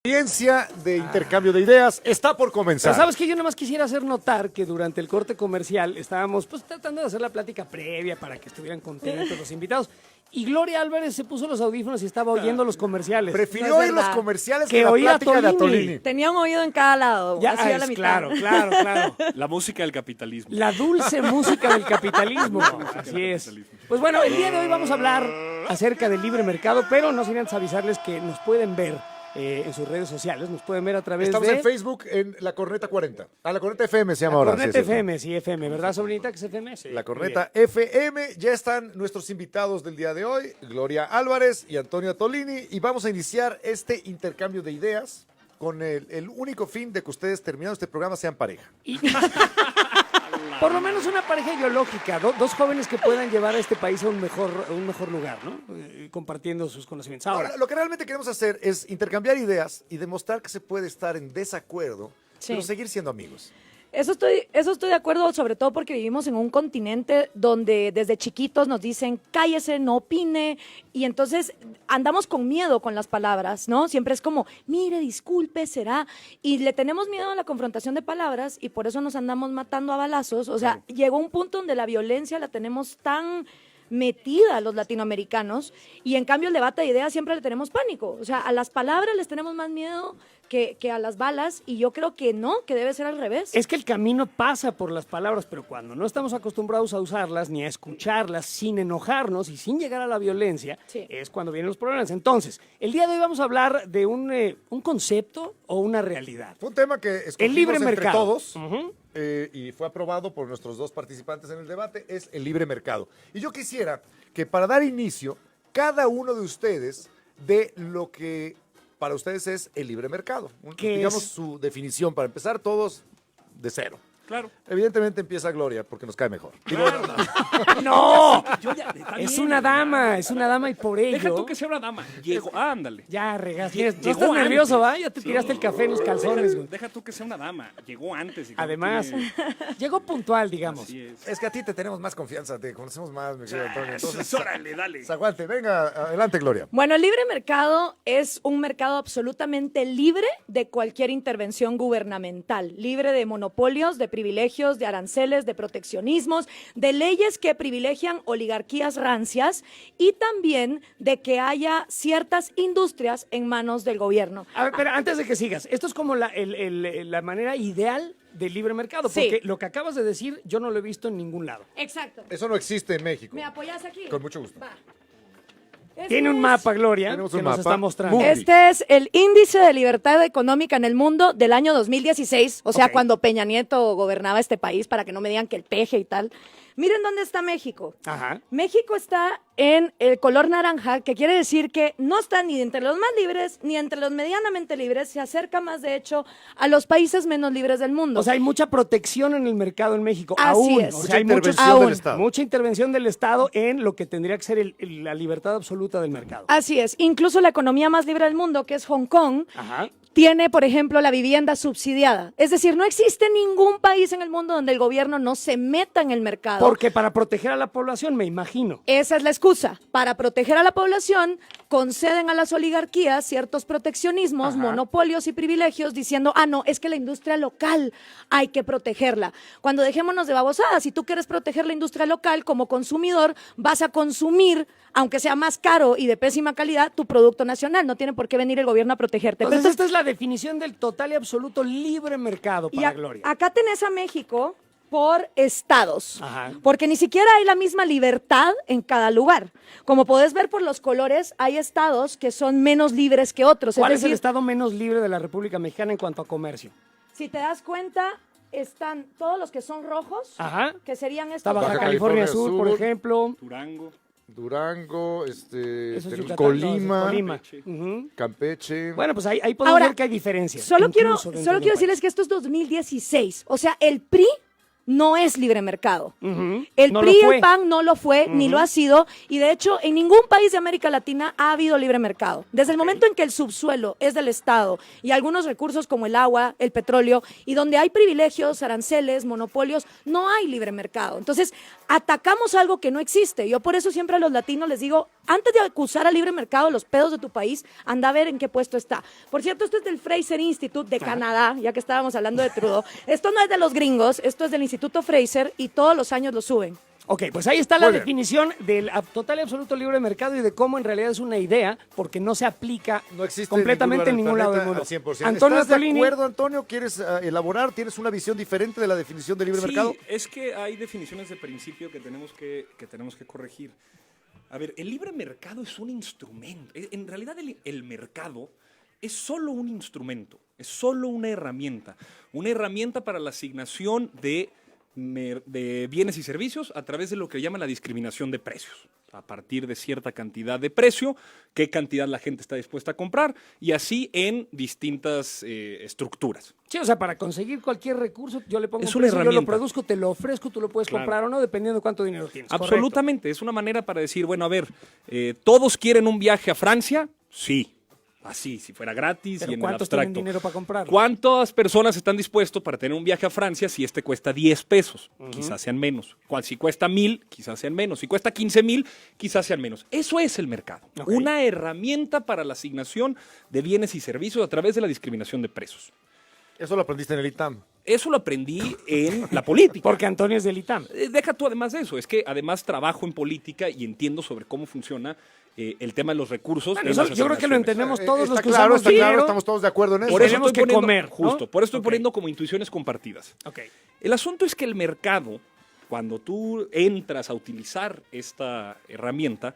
Experiencia de intercambio de ideas está por comenzar. Pero sabes que yo nomás quisiera hacer notar que durante el corte comercial estábamos pues tratando de hacer la plática previa para que estuvieran contentos los invitados. Y Gloria Álvarez se puso los audífonos y estaba oyendo los comerciales. Prefirió No es oír los verdad. comerciales Que que la oír a plática de Tolini. Atolini. Tenía un oído en cada lado. Ya, así a la mitad. claro. La música del capitalismo. La dulce música del capitalismo. Así es. Pues bueno, el día de hoy vamos a hablar acerca del libre mercado, pero no sin antes avisarles que nos pueden ver en sus redes sociales, nos pueden ver a través Estamos de... en Facebook en La Corneta 40. La Corneta FM se llama La ahora. Corneta sí. FM, sí, FM, ¿verdad, sobrinita? Que es FM. Sí, La muy Corneta FM. Ya están nuestros invitados del día de hoy, Gloria Álvarez y Antonio Atolini, y vamos a iniciar este intercambio de ideas con el único fin de que ustedes, terminando este programa, sean pareja. bien. Por lo menos una pareja ideológica, dos jóvenes que puedan llevar a este país a un mejor lugar, ¿no? Compartiendo sus conocimientos. Ahora, Lo que realmente queremos hacer es intercambiar ideas y demostrar que se puede estar en desacuerdo, Sí. pero seguir siendo amigos. Eso estoy de acuerdo, sobre todo porque vivimos en un continente donde desde chiquitos nos dicen cállese, no opine, y entonces andamos con miedo con las palabras, ¿no? Siempre es como, mire, disculpe, será, y le tenemos miedo a la confrontación de palabras y por eso nos andamos matando a balazos. O sea, llegó un punto donde la violencia la tenemos tan metida a los latinoamericanos y en cambio el debate de ideas siempre le tenemos pánico. O sea, a las palabras les tenemos más miedo que a las balas, y yo creo que no, que debe ser al revés. es que el camino pasa por las palabras, pero cuando no estamos acostumbrados a usarlas ni a escucharlas sin enojarnos y sin llegar a la violencia, Sí. es cuando vienen los problemas. Entonces, el día de hoy vamos a hablar de un concepto o una realidad. Fue un tema que escogimos El libre entre mercado. todos Ujú. y fue aprobado por nuestros dos participantes en el debate, es el libre mercado. Y yo quisiera que para dar inicio, cada uno de ustedes dé lo que para ustedes es el libre mercado. ¿Qué Digamos es? su definición, para empezar todos de cero. Claro. Evidentemente empieza Gloria, porque nos cae mejor. Digo, ¡No! Está Es bien. una dama y por ello... Deja tú que sea una dama. Llegó, ándale. Ya regaste. Llegó No estás nervioso, antes. ¿va? Ya te tiraste el café en los calzones, güey. Deja tú que sea una dama. Llegó antes. y que Además, no tiene- llegó puntual, digamos. Así es. es que a ti te tenemos más confianza, te conocemos más, mi querido Antonio. Entonces, Órale, dale. aguante, venga, adelante, Gloria. Bueno, el libre mercado es un mercado absolutamente libre de cualquier intervención gubernamental, libre de monopolios, de privilegios, de aranceles, de proteccionismos, de leyes que privilegian oligarquías rancias y también de que haya ciertas industrias en manos del gobierno. A ver, pero antes de que sigas, esto es como la manera ideal del libre mercado, Sí. porque lo que acabas de decir yo no lo he visto en ningún lado. Exacto. Eso no existe en México. ¿Me apoyas aquí? Con mucho gusto. Va. Tiene un Este mapa, Gloria, Tenemos que un nos mapa. está mostrando. Muy- Este es el índice de libertad económica en el mundo del año 2016, o sea, Ok. cuando Peña Nieto gobernaba este país, para que no me digan que el peje y tal. Miren dónde está México. Ajá. México está en el color naranja, que quiere decir que no está ni entre los más libres ni entre los medianamente libres, se acerca más, de hecho, a los países menos libres del mundo. O sea, hay mucha protección en el mercado en México. Así aún. es. O Mucha sea, hay intervención aún. del Estado. mucha intervención del Estado en lo que tendría que ser la libertad absoluta del mercado. Así es. Incluso la economía más libre del mundo, que es Hong Kong, Ajá. tiene, por ejemplo, la vivienda subsidiada. Es decir, no existe ningún país en el mundo donde el gobierno no se meta en el mercado. Porque para proteger a la población, me imagino. Esa es la excusa. Para proteger a la población, conceden a las oligarquías ciertos proteccionismos, Ajá. monopolios y privilegios, diciendo, no, es que la industria local hay que protegerla. Cuando dejémonos de babosadas, si tú quieres proteger la industria local, como consumidor, vas a consumir, aunque sea más caro y de pésima calidad, tu producto nacional. No tiene por qué venir el gobierno a protegerte. Pero Entonces, entonces, esta es la definición del total y absoluto libre mercado y para Gloria. acá tenés a México por estados, Ajá. porque ni siquiera hay la misma libertad en cada lugar. Como podés ver por los colores, hay estados que son menos libres que otros. ¿Cuál es el decir, estado menos libre de la República Mexicana en cuanto a comercio? si te das cuenta, están todos los que son rojos, Ajá. que serían Está estos. Baja, Baja California, California Sur, por Sur. ejemplo. Durango. Durango, Eso es tenemos Yucatán, Colima, no, es Colima. Campeche. Ujú. Campeche. Bueno, pues ahí podemos Ahora, ver que hay diferencias. Solo quiero incluso dentro de un decirles país. que esto es 2016. O sea, el PRI no es libre mercado. Ujú. El No PRI lo y fue. el PAN no lo fue, ni lo ha sido, y de hecho en ningún país de América Latina ha habido libre mercado. Desde el momento en que el subsuelo es del Estado y algunos recursos como el agua, el petróleo, y donde hay privilegios, aranceles, monopolios, no hay libre mercado. Entonces, atacamos algo que no existe. Yo por eso siempre a los latinos les digo, antes de acusar al libre mercado, los pedos de tu país, anda a ver en qué puesto está. Por cierto, esto es del Fraser Institute de Canadá, ya que estábamos hablando de Trudeau. Esto no es de los gringos, esto es del Instituto Fraser y todos los años lo suben. Ok, pues ahí está la Muy bien. definición del total y absoluto libre mercado y de cómo en realidad es una idea porque no se aplica No existe completamente en ningún lado del mundo. al 100%. Antonio ¿Estás de Tolini, acuerdo, Antonio? ¿Quieres elaborar? ¿Tienes una visión diferente de la definición de libre mercado? Sí, es que hay definiciones de principio que tenemos que corregir. A ver, el libre mercado es un instrumento. En realidad el mercado es solo un instrumento, es solo una herramienta para la asignación de bienes y servicios a través de lo que llaman la discriminación de precios. A partir de cierta cantidad de precio, qué cantidad la gente está dispuesta a comprar y así en distintas estructuras. sí, o sea, para conseguir cualquier recurso, yo le pongo Es un una precio, yo lo herramienta. produzco, te lo ofrezco, tú lo puedes Claro. comprar o no, dependiendo de cuánto dinero tienes. Correcto. Absolutamente, es una manera para decir, bueno, a ver, ¿todos quieren un viaje a Francia? Sí, así, si fuera gratis Pero y en el ¿cuántos tienen abstracto. dinero para comprarlo? ¿Cuántas personas están dispuestos para tener un viaje a Francia si este cuesta 10 pesos? Quizás sean menos. Si cuesta 1,000, quizás sean menos. Si cuesta 15,000, quizás sean menos. Eso es el mercado. Ok. Una herramienta para la asignación de bienes y servicios a través de la discriminación de precios. Eso lo aprendiste en el ITAM. Eso lo aprendí en la política. Porque Antonio es del ITAM. Deja tú además de eso, es que además trabajo en política y entiendo sobre cómo funciona el tema de los recursos. Bueno, en eso las yo creo que lo asignaciones. entendemos todos está los que claro, usamos está claro, dinero. estamos todos de acuerdo en eso. Por eso Tenemos estoy que poniendo, comer, ¿no? justo, por eso estoy Ok. poniendo como intuiciones compartidas. Ok. El asunto es que el mercado, cuando tú entras a utilizar esta herramienta,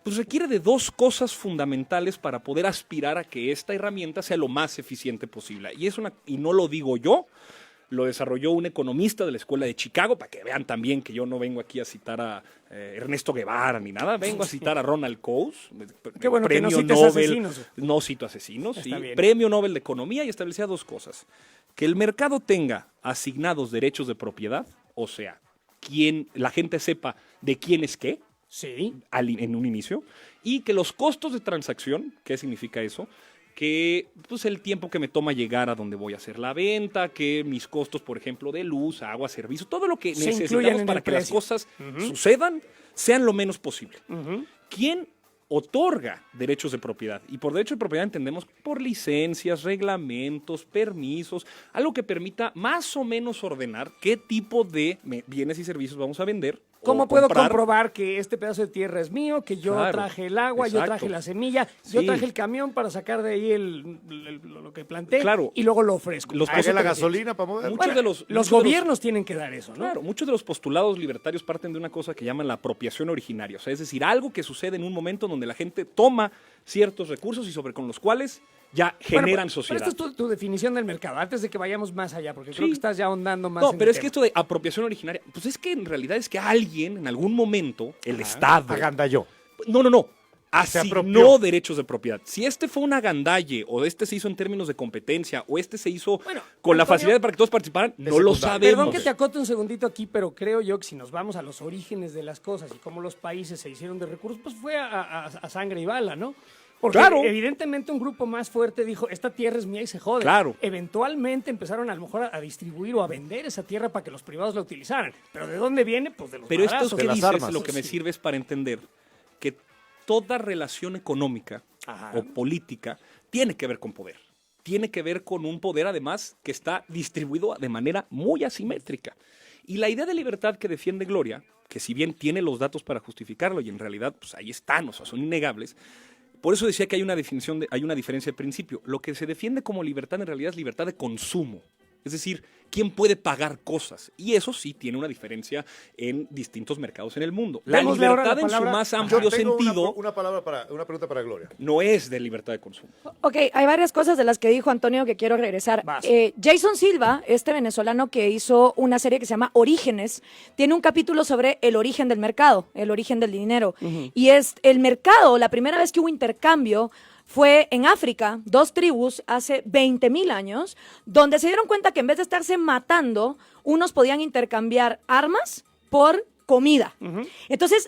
pues requiere de dos cosas fundamentales para poder aspirar a que esta herramienta sea lo más eficiente posible. Y no lo digo yo, lo desarrolló un economista de la Escuela de Chicago, para que vean también que yo no vengo aquí a citar a Ernesto Guevara ni nada, vengo a citar a Ronald Coase, Qué bueno que no premio cites Nobel, asesinos. no cito asesinos, Está sí, bien. premio Nobel de Economía, y establecía dos cosas: que el mercado tenga asignados derechos de propiedad, o sea, la gente sepa de quién es qué, Sí. en un inicio, y que los costos de transacción, ¿qué significa eso? Que pues, el tiempo que me toma llegar a donde voy a hacer la venta, que mis costos, por ejemplo, de luz, agua, servicio, todo lo que Se incluyan necesitamos en para el que las precio. cosas sucedan, sean lo menos posible. Ujú. ¿Quién otorga derechos de propiedad? Y por derecho de propiedad entendemos por licencias, reglamentos, permisos, algo que permita más o menos ordenar qué tipo de bienes y servicios vamos a vender. ¿Cómo o puedo comprar. comprobar que este pedazo de tierra es mío, que yo Claro, traje el agua, yo exacto. traje la semilla, yo Sí. traje el camión para sacar de ahí lo que planté Claro. y luego lo ofrezco? Los A eso Pagué la te refieres. gasolina para mover. Muchos Bueno, de los los muchos de los- gobiernos tienen que dar eso, ¿no? Claro, muchos de los postulados libertarios parten de una cosa que llaman la apropiación originaria, o sea, es decir, algo que sucede en un momento donde la gente toma ciertos recursos y con los cuales ya Bueno, generan pero sociedad. esta es tu definición del mercado, antes de que vayamos más allá, porque creo Sí. que estás ya ahondando más No, en pero el es que tema. esto de apropiación originaria, pues es que en realidad es que alguien en algún momento, el Estado, Agandalló. no, Se asignó apropió. derechos de propiedad. Si este fue un agandalle, o este se hizo en términos de competencia, o este se hizo Bueno, con la Antonio, facilidad para que todos participaran, no lo secundario. sabemos. Perdón que te acote un segundito aquí, pero creo yo que si nos vamos a los orígenes de las cosas y cómo los países se hicieron de recursos, pues fue a sangre y bala, ¿no? Porque Claro. evidentemente un grupo más fuerte dijo, esta tierra es mía y se jode. Claro. Eventualmente empezaron a lo mejor a distribuir o a vender esa tierra para que los privados la utilizaran. ¿Pero de dónde viene? Pues de los Pero esto madrazos. que las dices, armas. lo que me Sí. sirve es para entender que toda relación económica Ajá. o política tiene que ver con poder. Tiene que ver con un poder, además, que está distribuido de manera muy asimétrica. Y la idea de libertad que defiende Gloria, que si bien tiene los datos para justificarlo, y en realidad pues ahí están, o sea, son innegables, por eso decía que hay una diferencia de principio. Lo que se defiende como libertad en realidad es libertad de consumo. Es decir, ¿quién puede pagar cosas? Y eso sí tiene una diferencia en distintos mercados en el mundo. La Démosle ahora libertad la en su palabra. más Yo amplio tengo sentido una pregunta para Gloria. no es de libertad de consumo. Ok, hay varias cosas de las que dijo Antonio que quiero regresar. Vas. Jason Silva, este venezolano que hizo una serie que se llama Orígenes, tiene un capítulo sobre el origen del mercado, el origen del dinero. Y es el mercado, la primera vez que hubo intercambio, fue en África, 2 tribus hace 20.000 años, donde se dieron cuenta que en vez de estarse matando, unos podían intercambiar armas por comida. Entonces,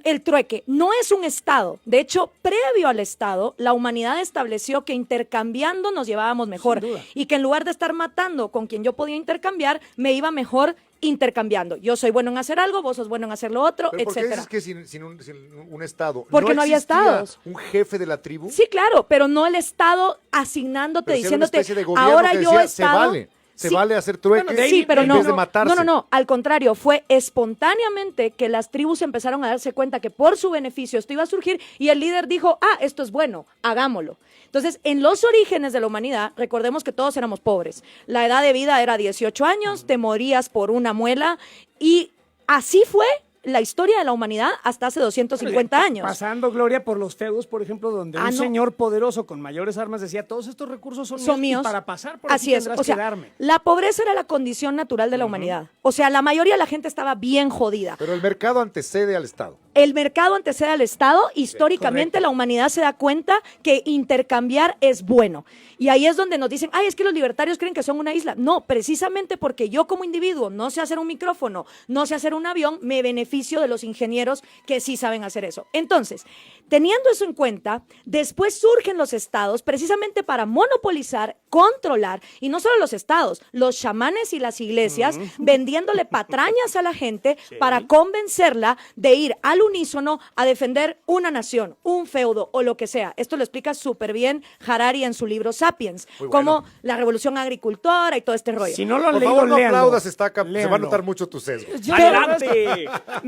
el trueque no es un estado. De hecho, previo al estado, la humanidad estableció que intercambiando nos llevábamos mejor y que en lugar de estar matando con quien yo podía intercambiar, me iba mejor intercambiando. Yo soy bueno en hacer algo, vos sos bueno en hacer lo otro, ¿Pero por qué etcétera. dices que sin un estado? Porque no había existía estados. ¿Un jefe de la tribu? Sí, claro, pero no el estado asignándote, Pero si era una diciéndote, especie de gobierno ahora que yo decía, estado... Se Sí. vale hacer trueques Bueno, de ahí Sí, pero en no. vez de matarse. No, al contrario, fue espontáneamente que las tribus empezaron a darse cuenta que por su beneficio esto iba a surgir y el líder dijo, esto es bueno, hagámoslo. Entonces, en los orígenes de la humanidad, recordemos que todos éramos pobres. La edad de vida era 18 años, te morías por una muela y así fue la historia de la humanidad hasta hace 250 años. Pasando, Gloria, por los feudos, por ejemplo, donde un no. señor poderoso con mayores armas decía, todos estos recursos son míos, y para pasar por Así aquí es, tendrás o sea, que darme. la pobreza era la condición natural de la humanidad. O sea, la mayoría de la gente estaba bien jodida. Pero el mercado antecede al Estado. El mercado antecede al Estado. Históricamente la humanidad se da cuenta que intercambiar es bueno. Y ahí es donde nos dicen, es que los libertarios creen que son una isla. No, precisamente porque yo como individuo no sé hacer un micrófono, no sé hacer un avión, me beneficio de los ingenieros que sí saben hacer eso. Entonces, teniendo eso en cuenta, después surgen los estados precisamente para monopolizar, controlar, y no solo los estados, los chamanes y las iglesias vendiéndole patrañas a la gente para convencerla de ir al unísono a defender una nación, un feudo o lo que sea. Esto lo explica súper bien Harari en su libro Sapiens, Muy bueno. como la revolución agricultora y todo este rollo. Si no lo han Por leído, favor, no léanlo. aplaudas, se va a Léanlo. notar mucho tu sesgo. Yo- ¡Adelante!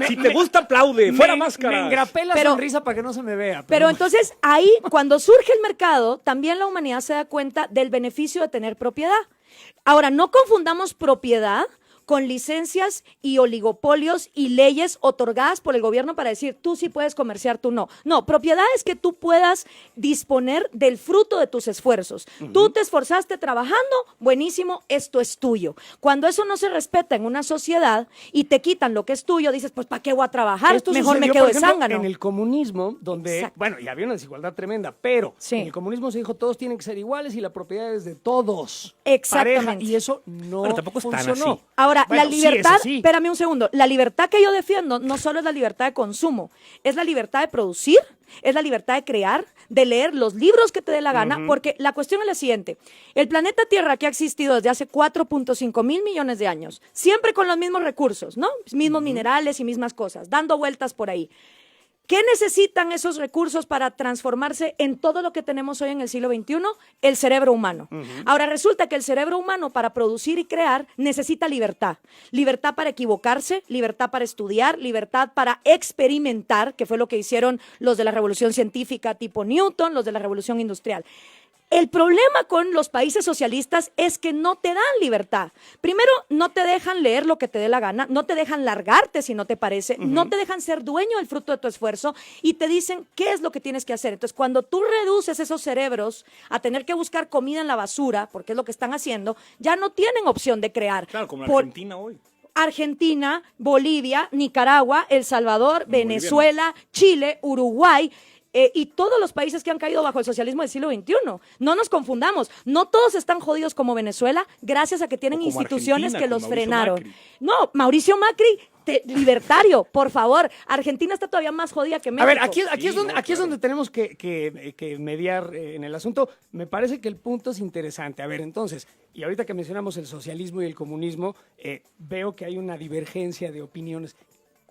Si te gusta, aplaude. ¡Fuera máscara! Me engrapé la Pero- sonrisa para que no se me vea. Pero entonces ahí, cuando surge el mercado, también la humanidad se da cuenta del beneficio de tener propiedad. Ahora, no confundamos propiedad con licencias y oligopolios y leyes otorgadas por el gobierno para decir, tú sí puedes comerciar, tú no. No, propiedad es que tú puedas disponer del fruto de tus esfuerzos. Tú te esforzaste trabajando, buenísimo, esto es tuyo. Cuando eso no se respeta en una sociedad y te quitan lo que es tuyo, dices, pues ¿para qué voy a trabajar? Esto Mejor me sucedió, quedo por de ejemplo, zángano. en el comunismo, donde, Exacto. bueno, y había una desigualdad tremenda, pero Sí. en el comunismo se dijo todos tienen que ser iguales y la propiedad es de todos. Exactamente. Pareja, y eso no Bueno, tampoco es tan funcionó. así. Ahora, Bueno, la sí, libertad, eso sí. espérame un segundo, la libertad que yo defiendo no solo es la libertad de consumo, es la libertad de producir, es la libertad de crear, de leer los libros que te dé la gana, porque la cuestión es la siguiente, el planeta Tierra que ha existido desde hace 4.5 mil millones de años, siempre con los mismos recursos, ¿no? Mismos minerales y mismas cosas, dando vueltas por ahí. ¿Qué necesitan esos recursos para transformarse en todo lo que tenemos hoy en el siglo XXI? El cerebro humano. Ahora, resulta que el cerebro humano para producir y crear necesita libertad. Libertad para equivocarse, libertad para estudiar, libertad para experimentar, que fue lo que hicieron los de la revolución científica tipo Newton, los de la revolución industrial. El problema con los países socialistas es que no te dan libertad. Primero, no te dejan leer lo que te dé la gana, no te dejan largarte si no te parece, no te dejan ser dueño del fruto de tu esfuerzo y te dicen qué es lo que tienes que hacer. Entonces, cuando tú reduces esos cerebros a tener que buscar comida en la basura, porque es lo que están haciendo, ya no tienen opción de crear. Claro, como en Por- Argentina hoy. Argentina, Bolivia, Nicaragua, El Salvador, Venezuela, Chile, Uruguay. Y todos los países que han caído bajo el socialismo del siglo XXI. No nos confundamos. No todos están jodidos como Venezuela gracias a que tienen O como instituciones Argentina, que con los Mauricio frenaron. Macri. No, Mauricio Macri, libertario, por favor. Argentina está todavía más jodida que México. A ver, aquí es Sí, donde, no, aquí es claro. donde tenemos que mediar en el asunto. Me parece que el punto es interesante. A ver, entonces, y ahorita que mencionamos el socialismo y el comunismo, veo que hay una divergencia de opiniones.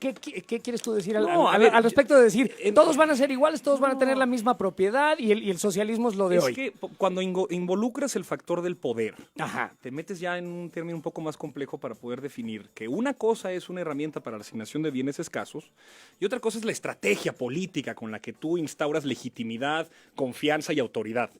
¿Qué quieres tú decir No, a ver, al respecto de decir, todos van a ser iguales, todos van a tener la misma propiedad y el socialismo es lo de Es hoy? que cuando involucras el factor del poder, Ajá. te metes ya en un término un poco más complejo para poder definir que una cosa es una herramienta para la asignación de bienes escasos y otra cosa es la estrategia política con la que tú instauras legitimidad, confianza y autoridad.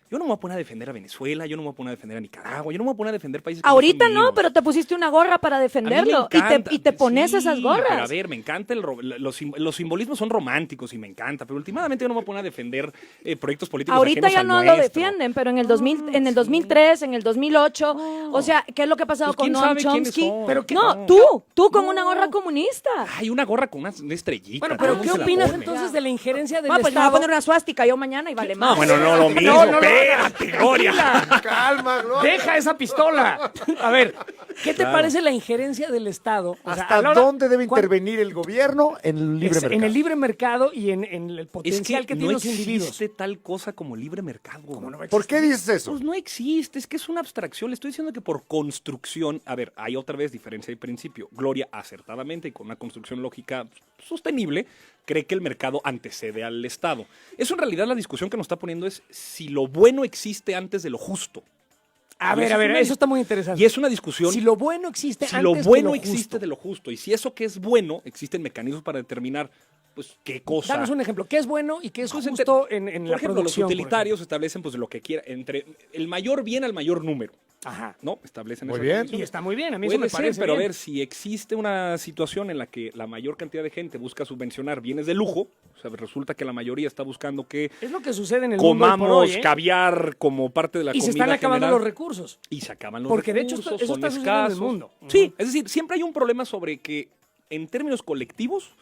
Yo no me voy a poner a defender a Venezuela, yo no me voy a poner a defender a Nicaragua, yo no me voy a poner a defender países que Ahorita son no, míos. pero te pusiste una gorra para A mí me defenderlo encanta. y te pones Sí, esas gorras. pero a ver, me encanta los simbolismos son románticos y me encanta, pero últimamente yo no me voy a poner a defender proyectos políticos Ahorita ajenos ya al no lo nuestro. defienden, pero en el 2003, en el 2008, o sea, ¿qué es lo que ha pasado Pues, con ¿quién Noam sabe quiénes Chomsky? son? Pero ¿qué- No, tú con una gorra comunista. Hay una gorra con una estrellita. Bueno, todo pero el ¿qué mundo se la opinas pone. entonces de la injerencia del Bueno, pues me voy a Estado? poner una suástica yo mañana y vale más. No, bueno, no lo mismo. no, Espérate, Gloria. Calma, Gloria. ¡Deja esa pistola! A ver, ¿qué te Claro. parece la injerencia del Estado? O sea, ¿Hasta a la hora- dónde debe ¿cuán- intervenir el gobierno en el libre mercado? En el libre mercado y en el Es potencial que, que tienen no los individuos. existe tal cosa como libre mercado. ¿Por qué dices eso? Pues no existe, es que es una abstracción. Le estoy diciendo que por construcción, a ver, hay otra vez diferencia de principio. Gloria, acertadamente y con una construcción lógica sostenible, cree que el mercado antecede al Estado. Eso en realidad la discusión que nos está poniendo es si lo bueno existe antes de lo justo. A Y ver, eso es una- eso está muy interesante. Y es una discusión. Si lo bueno existe Si antes lo que bueno lo existe justo. de lo justo, y si eso que es bueno, existen mecanismos para determinar, pues, qué cosa. Danos un ejemplo. ¿Qué es bueno y qué es Pues, justo en Por la ejemplo, producción? los utilitarios establecen pues lo que quiera, entre el mayor bien al mayor número. Ajá. ¿No? Establecen Muy esas bien. condiciones. Y está muy bien, a mí eso Puede me ser, parece pero a bien. ver, si existe una situación en la que la mayor cantidad de gente busca subvencionar bienes de lujo, o sea, resulta que la mayoría está buscando que Es lo que sucede en el mundo hoy por comamos hoy, ¿eh? caviar como parte de la Y comida se están acabando general. los recursos. Y se acaban los Porque de hecho recursos, eso son está sucediendo en el escasos. mundo. Sí, es decir, siempre hay un problema sobre que en términos colectivos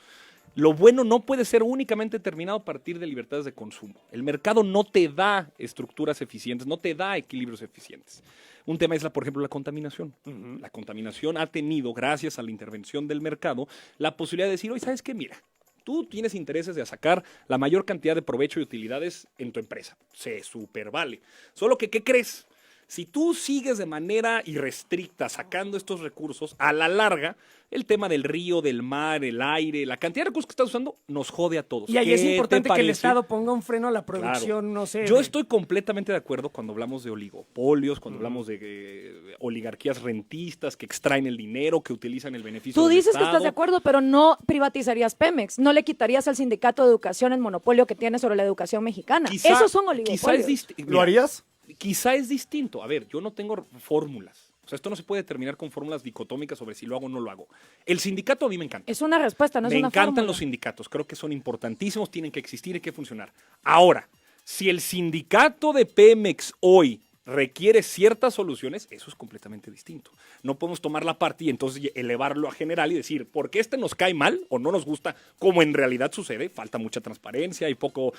lo bueno no puede ser únicamente determinado a partir de libertades de consumo. El mercado no te da estructuras eficientes, no te da equilibrios eficientes. Un tema es, por ejemplo, la contaminación. La contaminación ha tenido, gracias a la intervención del mercado, la posibilidad de decir, oye, ¿sabes qué? Mira, tú tienes intereses de sacar la mayor cantidad de provecho y utilidades en tu empresa. Se supervale. Solo que, ¿qué crees? Si tú sigues de manera irrestricta sacando estos recursos, a la larga, el tema del río, del mar, el aire, la cantidad de recursos que estás usando, nos jode a todos. Y ahí ¿Qué es te importante que el parece? Estado ponga un freno a la Claro. producción, no sé. Yo de- estoy completamente de acuerdo cuando hablamos de oligopolios, cuando hablamos de oligarquías rentistas que extraen el dinero, que utilizan el beneficio Tú del dices que Estado. estás de acuerdo, pero no privatizarías Pemex, no le quitarías al sindicato de educación el monopolio que tiene sobre la educación mexicana. Esos son oligopolios. ¿Lo harías? Quizá es distinto. A ver, yo no tengo fórmulas. O sea, esto no se puede determinar con fórmulas dicotómicas sobre si lo hago o no lo hago. El sindicato a mí me encanta. Es una respuesta, no es Me una encantan fórmula. los sindicatos, creo que son importantísimos, tienen que existir y que funcionar. Ahora, si el sindicato de Pemex hoy requiere ciertas soluciones, eso es completamente distinto. No podemos tomar la parte y entonces elevarlo a general y decir, porque este nos cae mal o no nos gusta, como en realidad sucede, falta mucha transparencia y poco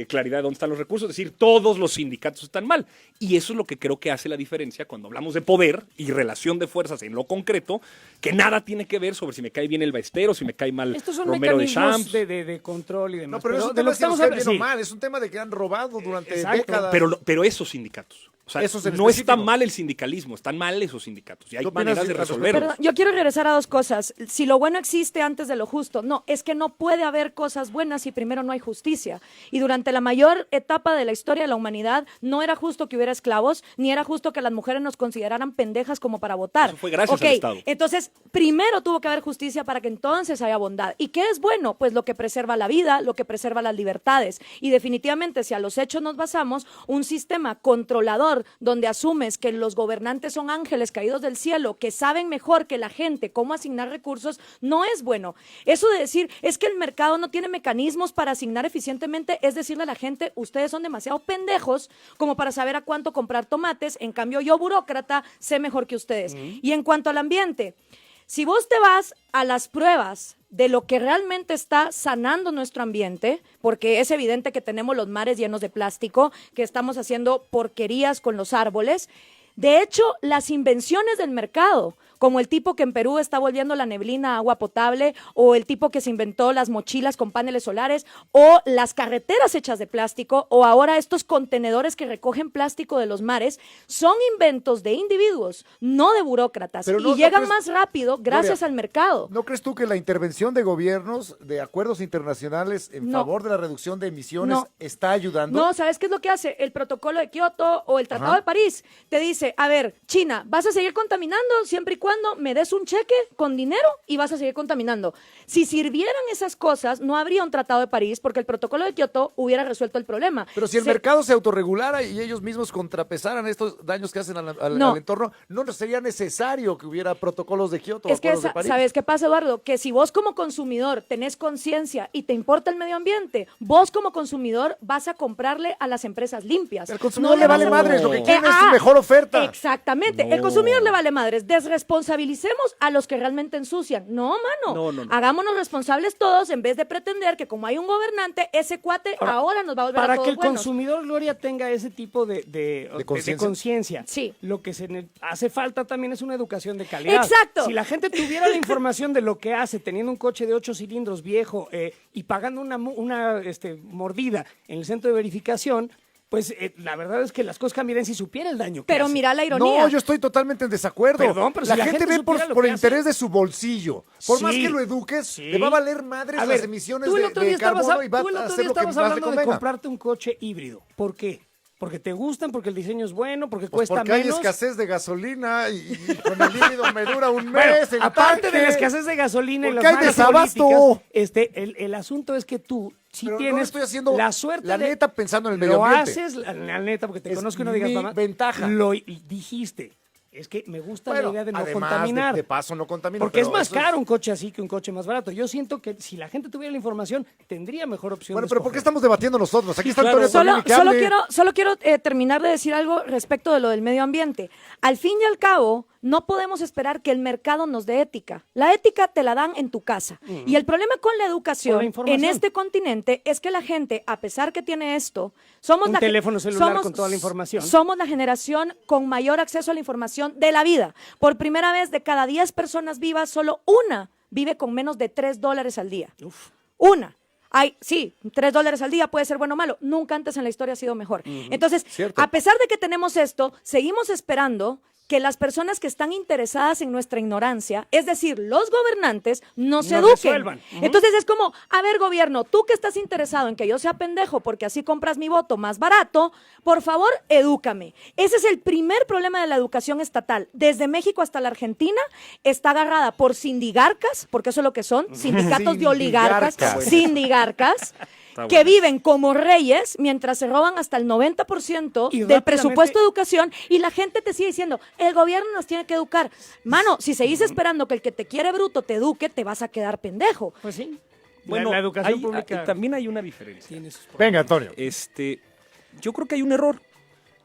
claridad de dónde están los recursos, es decir, todos los sindicatos están mal. Y eso es lo que creo que hace la diferencia cuando hablamos de poder y relación de fuerzas en lo concreto, que nada tiene que ver sobre si me cae bien el Baestero, si me cae mal Estos son Romero de mecanismos Champs. de control y No, demás. pero es un de tema lo de que si nos estamos cae hablando. bien o sí. mal, es un tema de que han robado durante Exacto. décadas. Pero esos sindicatos. O sea, Esos en no está específico. mal el sindicalismo, están mal esos sindicatos. Y hay ¿Qué opinas maneras de al respecto? resolverlos. Perdón, yo quiero regresar a dos cosas. Si lo bueno existe antes de lo justo. No, es que no puede haber cosas buenas si primero no hay justicia. Y durante la mayor etapa de la historia de la humanidad, no era justo que hubiera esclavos, ni era justo que las mujeres nos consideraran pendejas como para votar. Eso fue gracias Ok, al Estado. Entonces, primero tuvo que haber justicia para que entonces haya bondad. ¿Y qué es bueno? Pues lo que preserva la vida, lo que preserva las libertades. Y definitivamente, si a los hechos nos basamos, un sistema controlador donde asumes que los gobernantes son ángeles caídos del cielo, que saben mejor que la gente cómo asignar recursos, no es bueno. Eso de decir, es que el mercado no tiene mecanismos para asignar eficientemente, es decirle a la gente, ustedes son demasiado pendejos como para saber a cuánto comprar tomates, en cambio yo, burócrata, sé mejor que ustedes. Y en cuanto al ambiente, si vos te vas a las pruebas de lo que realmente está sanando nuestro ambiente, porque es evidente que tenemos los mares llenos de plástico, que estamos haciendo porquerías con los árboles. De hecho, las invenciones del mercado, como el tipo que en Perú está volviendo la neblina a agua potable, o el tipo que se inventó las mochilas con paneles solares, o las carreteras hechas de plástico, o ahora estos contenedores que recogen plástico de los mares, son inventos de individuos, no de burócratas, Pero y no llegan crees- más rápido gracias Gloria, al mercado. ¿No crees tú que la intervención de gobiernos, de acuerdos internacionales en No. favor de la reducción de emisiones No. está ayudando? No, ¿sabes qué es lo que hace? El protocolo de Kioto o el Tratado Ajá. de París te dice, a ver, China, vas a seguir contaminando siempre y cuando cuando me des un cheque con dinero y vas a seguir contaminando. Si sirvieran esas cosas, no habría un tratado de París porque el protocolo de Kioto hubiera resuelto el problema. Pero si el mercado se autorregulara y ellos mismos contrapesaran estos daños que hacen al entorno, no sería necesario que hubiera protocolos de Kioto o Es que, acuerdos de París. ¿sabes qué pasa, Eduardo? Que si vos como consumidor tenés conciencia y te importa el medio ambiente, vos como consumidor vas a comprarle a las empresas limpias. El consumidor le vas vale a- madres, lo que quiere es su ah, mejor oferta. Exactamente. No. El consumidor le vale madres. Desresponsabilicemos a los que realmente ensucian. No, mano. No. Hagámonos responsables todos en vez de pretender que como hay un gobernante, ese cuate ahora nos va a volver a Para todos que el buenos. consumidor, Gloria, tenga ese tipo de conciencia, Sí. lo que hace falta también es una educación de calidad. Exacto. Si la gente tuviera la información de lo que hace teniendo un coche de 8 cilindros viejo y pagando una mordida en el centro de verificación, pues la verdad es que las cosas cambiarían si supiera el daño que Pero hace. mira la ironía. No, yo estoy totalmente en desacuerdo. Perdón, pero la si la gente gente ve por supiera lo que interés hace. de su bolsillo. Por más Sí, que lo eduques, sí. le va a valer madres A las ver, emisiones tú el de otro día estabas carbono y va tú el a otro hacer día lo que estabas más le hablando de convenga. comprarte un coche híbrido. ¿Por qué? Porque te gustan, porque el diseño es bueno, porque Pues cuesta porque hay menos. escasez de gasolina y con el híbrido me dura un Bueno, mes. el aparte tanque. de la escasez de gasolina y Porque las hay malas desabasto. políticas, el asunto es que tú sí Pero no tienes lo estoy haciendo la suerte la de... neta pensando en el medio lo ambiente. haces, la neta, porque te Es conozco y no digas mi mamá. ventaja. Lo dijiste. Es que me gusta Bueno, la idea de no además contaminar. de paso no contamina. Porque es pero más eso caro un coche así que un coche más barato. Yo siento que si la gente tuviera la información, tendría mejor opción Bueno, de pero ¿por qué escoger. estamos debatiendo nosotros? Aquí está claro. Antonio Tonini, que hable. Solo quiero terminar de decir algo respecto de lo del medio ambiente. Al fin y al cabo, no podemos esperar que el mercado nos dé ética. La ética te la dan en tu casa. Y el problema con la Con educación la información. en este continente es que la gente, a pesar que tiene esto, somos Un la teléfono celular con toda la información. Somos la generación con mayor acceso a la información de la vida. Por primera vez, de cada 10 personas vivas, solo una vive con menos de $3 al día. Una. Sí, $3 al día puede ser bueno o malo. Nunca antes en la historia ha sido mejor. Entonces, Cierto. a pesar de que tenemos esto, seguimos esperando que las personas que están interesadas en nuestra ignorancia, es decir, los gobernantes, nos Nos eduquen. resuelvan. Entonces es como, a ver, gobierno, tú que estás interesado en que yo sea pendejo porque así compras mi voto más barato, por favor, edúcame. Ese es el primer problema de la educación estatal. Desde México hasta la Argentina está agarrada por sindigarcas, porque eso es lo que son, sindicatos de oligarcas, Sindigarcas. sindigarcas, Está que bueno. viven como reyes mientras se roban hasta el 90% Y del rápidamente- presupuesto de educación y la gente te sigue diciendo, el gobierno nos tiene que educar. Mano, si seguís esperando que el que te quiere bruto te eduque, te vas a quedar pendejo. Pues sí. Bueno, la educación hay- pública también hay una diferencia. tiene sus problemas. Venga, Antonio. Yo creo que hay un error.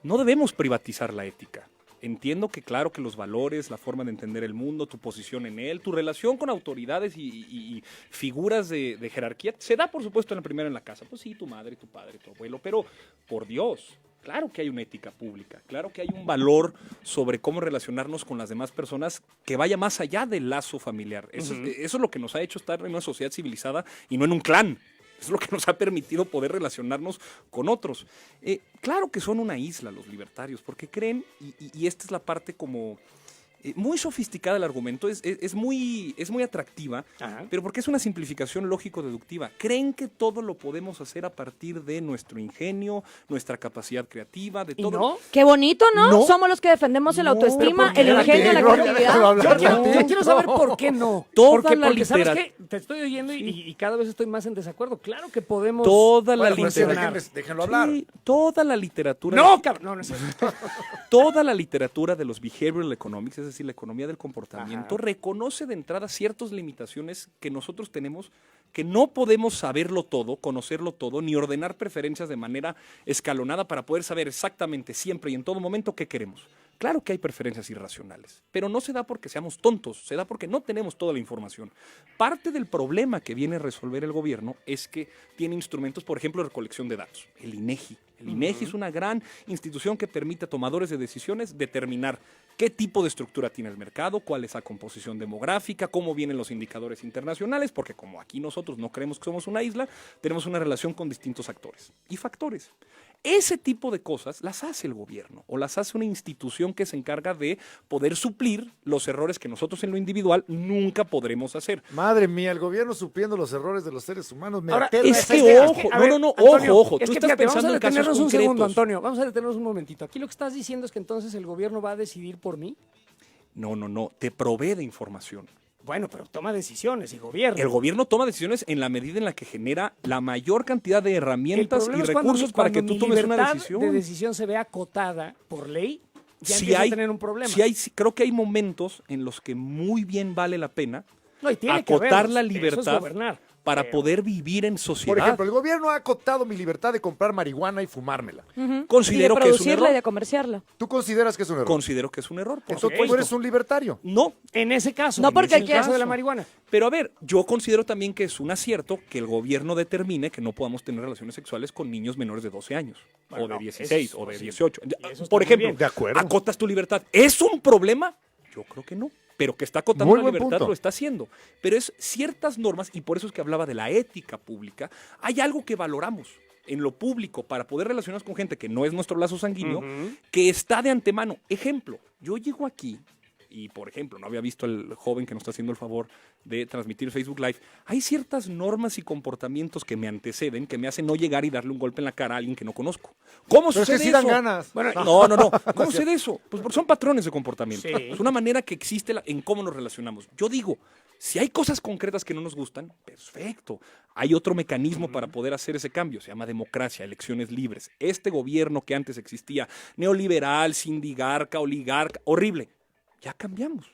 No debemos privatizar la ética. Entiendo que claro que los valores, la forma de entender el mundo, tu posición en él, tu relación con autoridades y figuras de jerarquía, se da por supuesto en la casa. Pues sí, tu madre, tu padre, tu abuelo, pero por Dios, claro que hay una ética pública, claro que hay un valor sobre cómo relacionarnos con las demás personas que vaya más allá del lazo familiar. Eso es lo que nos ha hecho estar en una sociedad civilizada y no en un clan. Es lo que nos ha permitido poder relacionarnos con otros. Claro que son una isla los libertarios, porque creen, y esta es la parte como muy sofisticada del argumento, es muy atractiva, Ajá. pero porque es una simplificación lógico-deductiva. Creen que todo lo podemos hacer a partir de nuestro ingenio, nuestra capacidad creativa, de ¿Y todo. no? Qué bonito, ¿no? No. Somos los que defendemos la No, autoestima, pero el ¿por qué? ingenio, la Gloria, creatividad. déjalo hablar. Yo quiero saber No. por qué no. Toda porque la ¿sabes litera- qué? Te estoy oyendo y cada vez estoy más en desacuerdo. Claro que podemos... Toda la Bueno, pues, literatura. déjenlo hablar. Sí, toda la literatura. No, cabrón. No, no es cierto. Toda la literatura de los behavioral economics, es decir, la economía del comportamiento, Ajá. reconoce de entrada ciertas limitaciones que nosotros tenemos, que no podemos saberlo todo, conocerlo todo, ni ordenar preferencias de manera escalonada para poder saber exactamente siempre y en todo momento qué queremos. Claro que hay preferencias irracionales, pero no se da porque seamos tontos, se da porque no tenemos toda la información. Parte del problema que viene a resolver el gobierno es que tiene instrumentos, por ejemplo, de recolección de datos. El INEGI. El INEGI es una gran institución que permite a tomadores de decisiones determinar qué tipo de estructura tiene el mercado, cuál es la composición demográfica, cómo vienen los indicadores internacionales, porque como aquí nosotros no creemos que somos una isla, tenemos una relación con distintos actores y factores. Ese tipo de cosas las hace el gobierno o las hace una institución que se encarga de poder suplir los errores que nosotros en lo individual nunca podremos hacer. Madre mía, el gobierno supiendo los errores de los seres humanos. Me Ahora, aterra es esa que idea. ojo, a ver, no, Antonio, ojo. Es Tú que estás fíjate, vamos pensando a en casos detenernos un concretos. segundo, Antonio. Vamos a detenernos un momentito. Aquí lo que estás diciendo es que entonces el gobierno va a decidir por mí. No, te provee de información. Bueno, pero toma decisiones y gobierno. El gobierno toma decisiones en la medida en la que genera la mayor cantidad de El herramientas y problema es cuando recursos para que mi tú tomes una libertad decisión. de decisión se ve acotada por ley, ya Sí empieza hay, a tener un problema. sí, creo que hay momentos en los que muy bien vale la pena No, y tiene que acotar haberlos. la Eso es libertad gobernar. para Pero- poder vivir en sociedad. Por ejemplo, el gobierno ha acotado mi libertad de comprar marihuana y fumármela. Considero y de que es un producirla y error. de comerciarla. ¿Tú consideras que es un error? Considero que es un error, por Entonces tú supuesto. eres un libertario. No, En ese caso, No, porque en el aquí- caso de la marihuana. pero a ver, yo considero también que es un acierto que el gobierno determine que no podamos tener relaciones sexuales con niños menores de 12 años, Bueno, o de no, 16, eso o de sí. 18. Y eso está Por muy ejemplo, bien. De acuerdo. ¿acotas tu libertad? ¿Es un problema? Yo creo que no. Pero que está acotando Muy la buen libertad punto. lo está haciendo. Pero es ciertas normas, y por eso es que hablaba de la ética pública, hay algo que valoramos en lo público para poder relacionarnos con gente que no es nuestro lazo sanguíneo, que está de antemano. Ejemplo, yo llego aquí y, por ejemplo, no había visto al joven que nos está haciendo el favor de transmitir Facebook Live. Hay ciertas normas y comportamientos que me anteceden, que me hacen no llegar y darle un golpe en la cara a alguien que no conozco. ¿Cómo Pero es sucede que sí dan eso? ganas. Bueno, No. ¿Cómo sucede eso? Pues porque son patrones de comportamiento. Sí. Es una manera que existe en cómo nos relacionamos. Yo digo, si hay cosas concretas que no nos gustan, perfecto. Hay otro mecanismo para poder hacer ese cambio. Se llama democracia, elecciones libres. Este gobierno que antes existía, neoliberal, sindigarca, oligarca, horrible, ya cambiamos.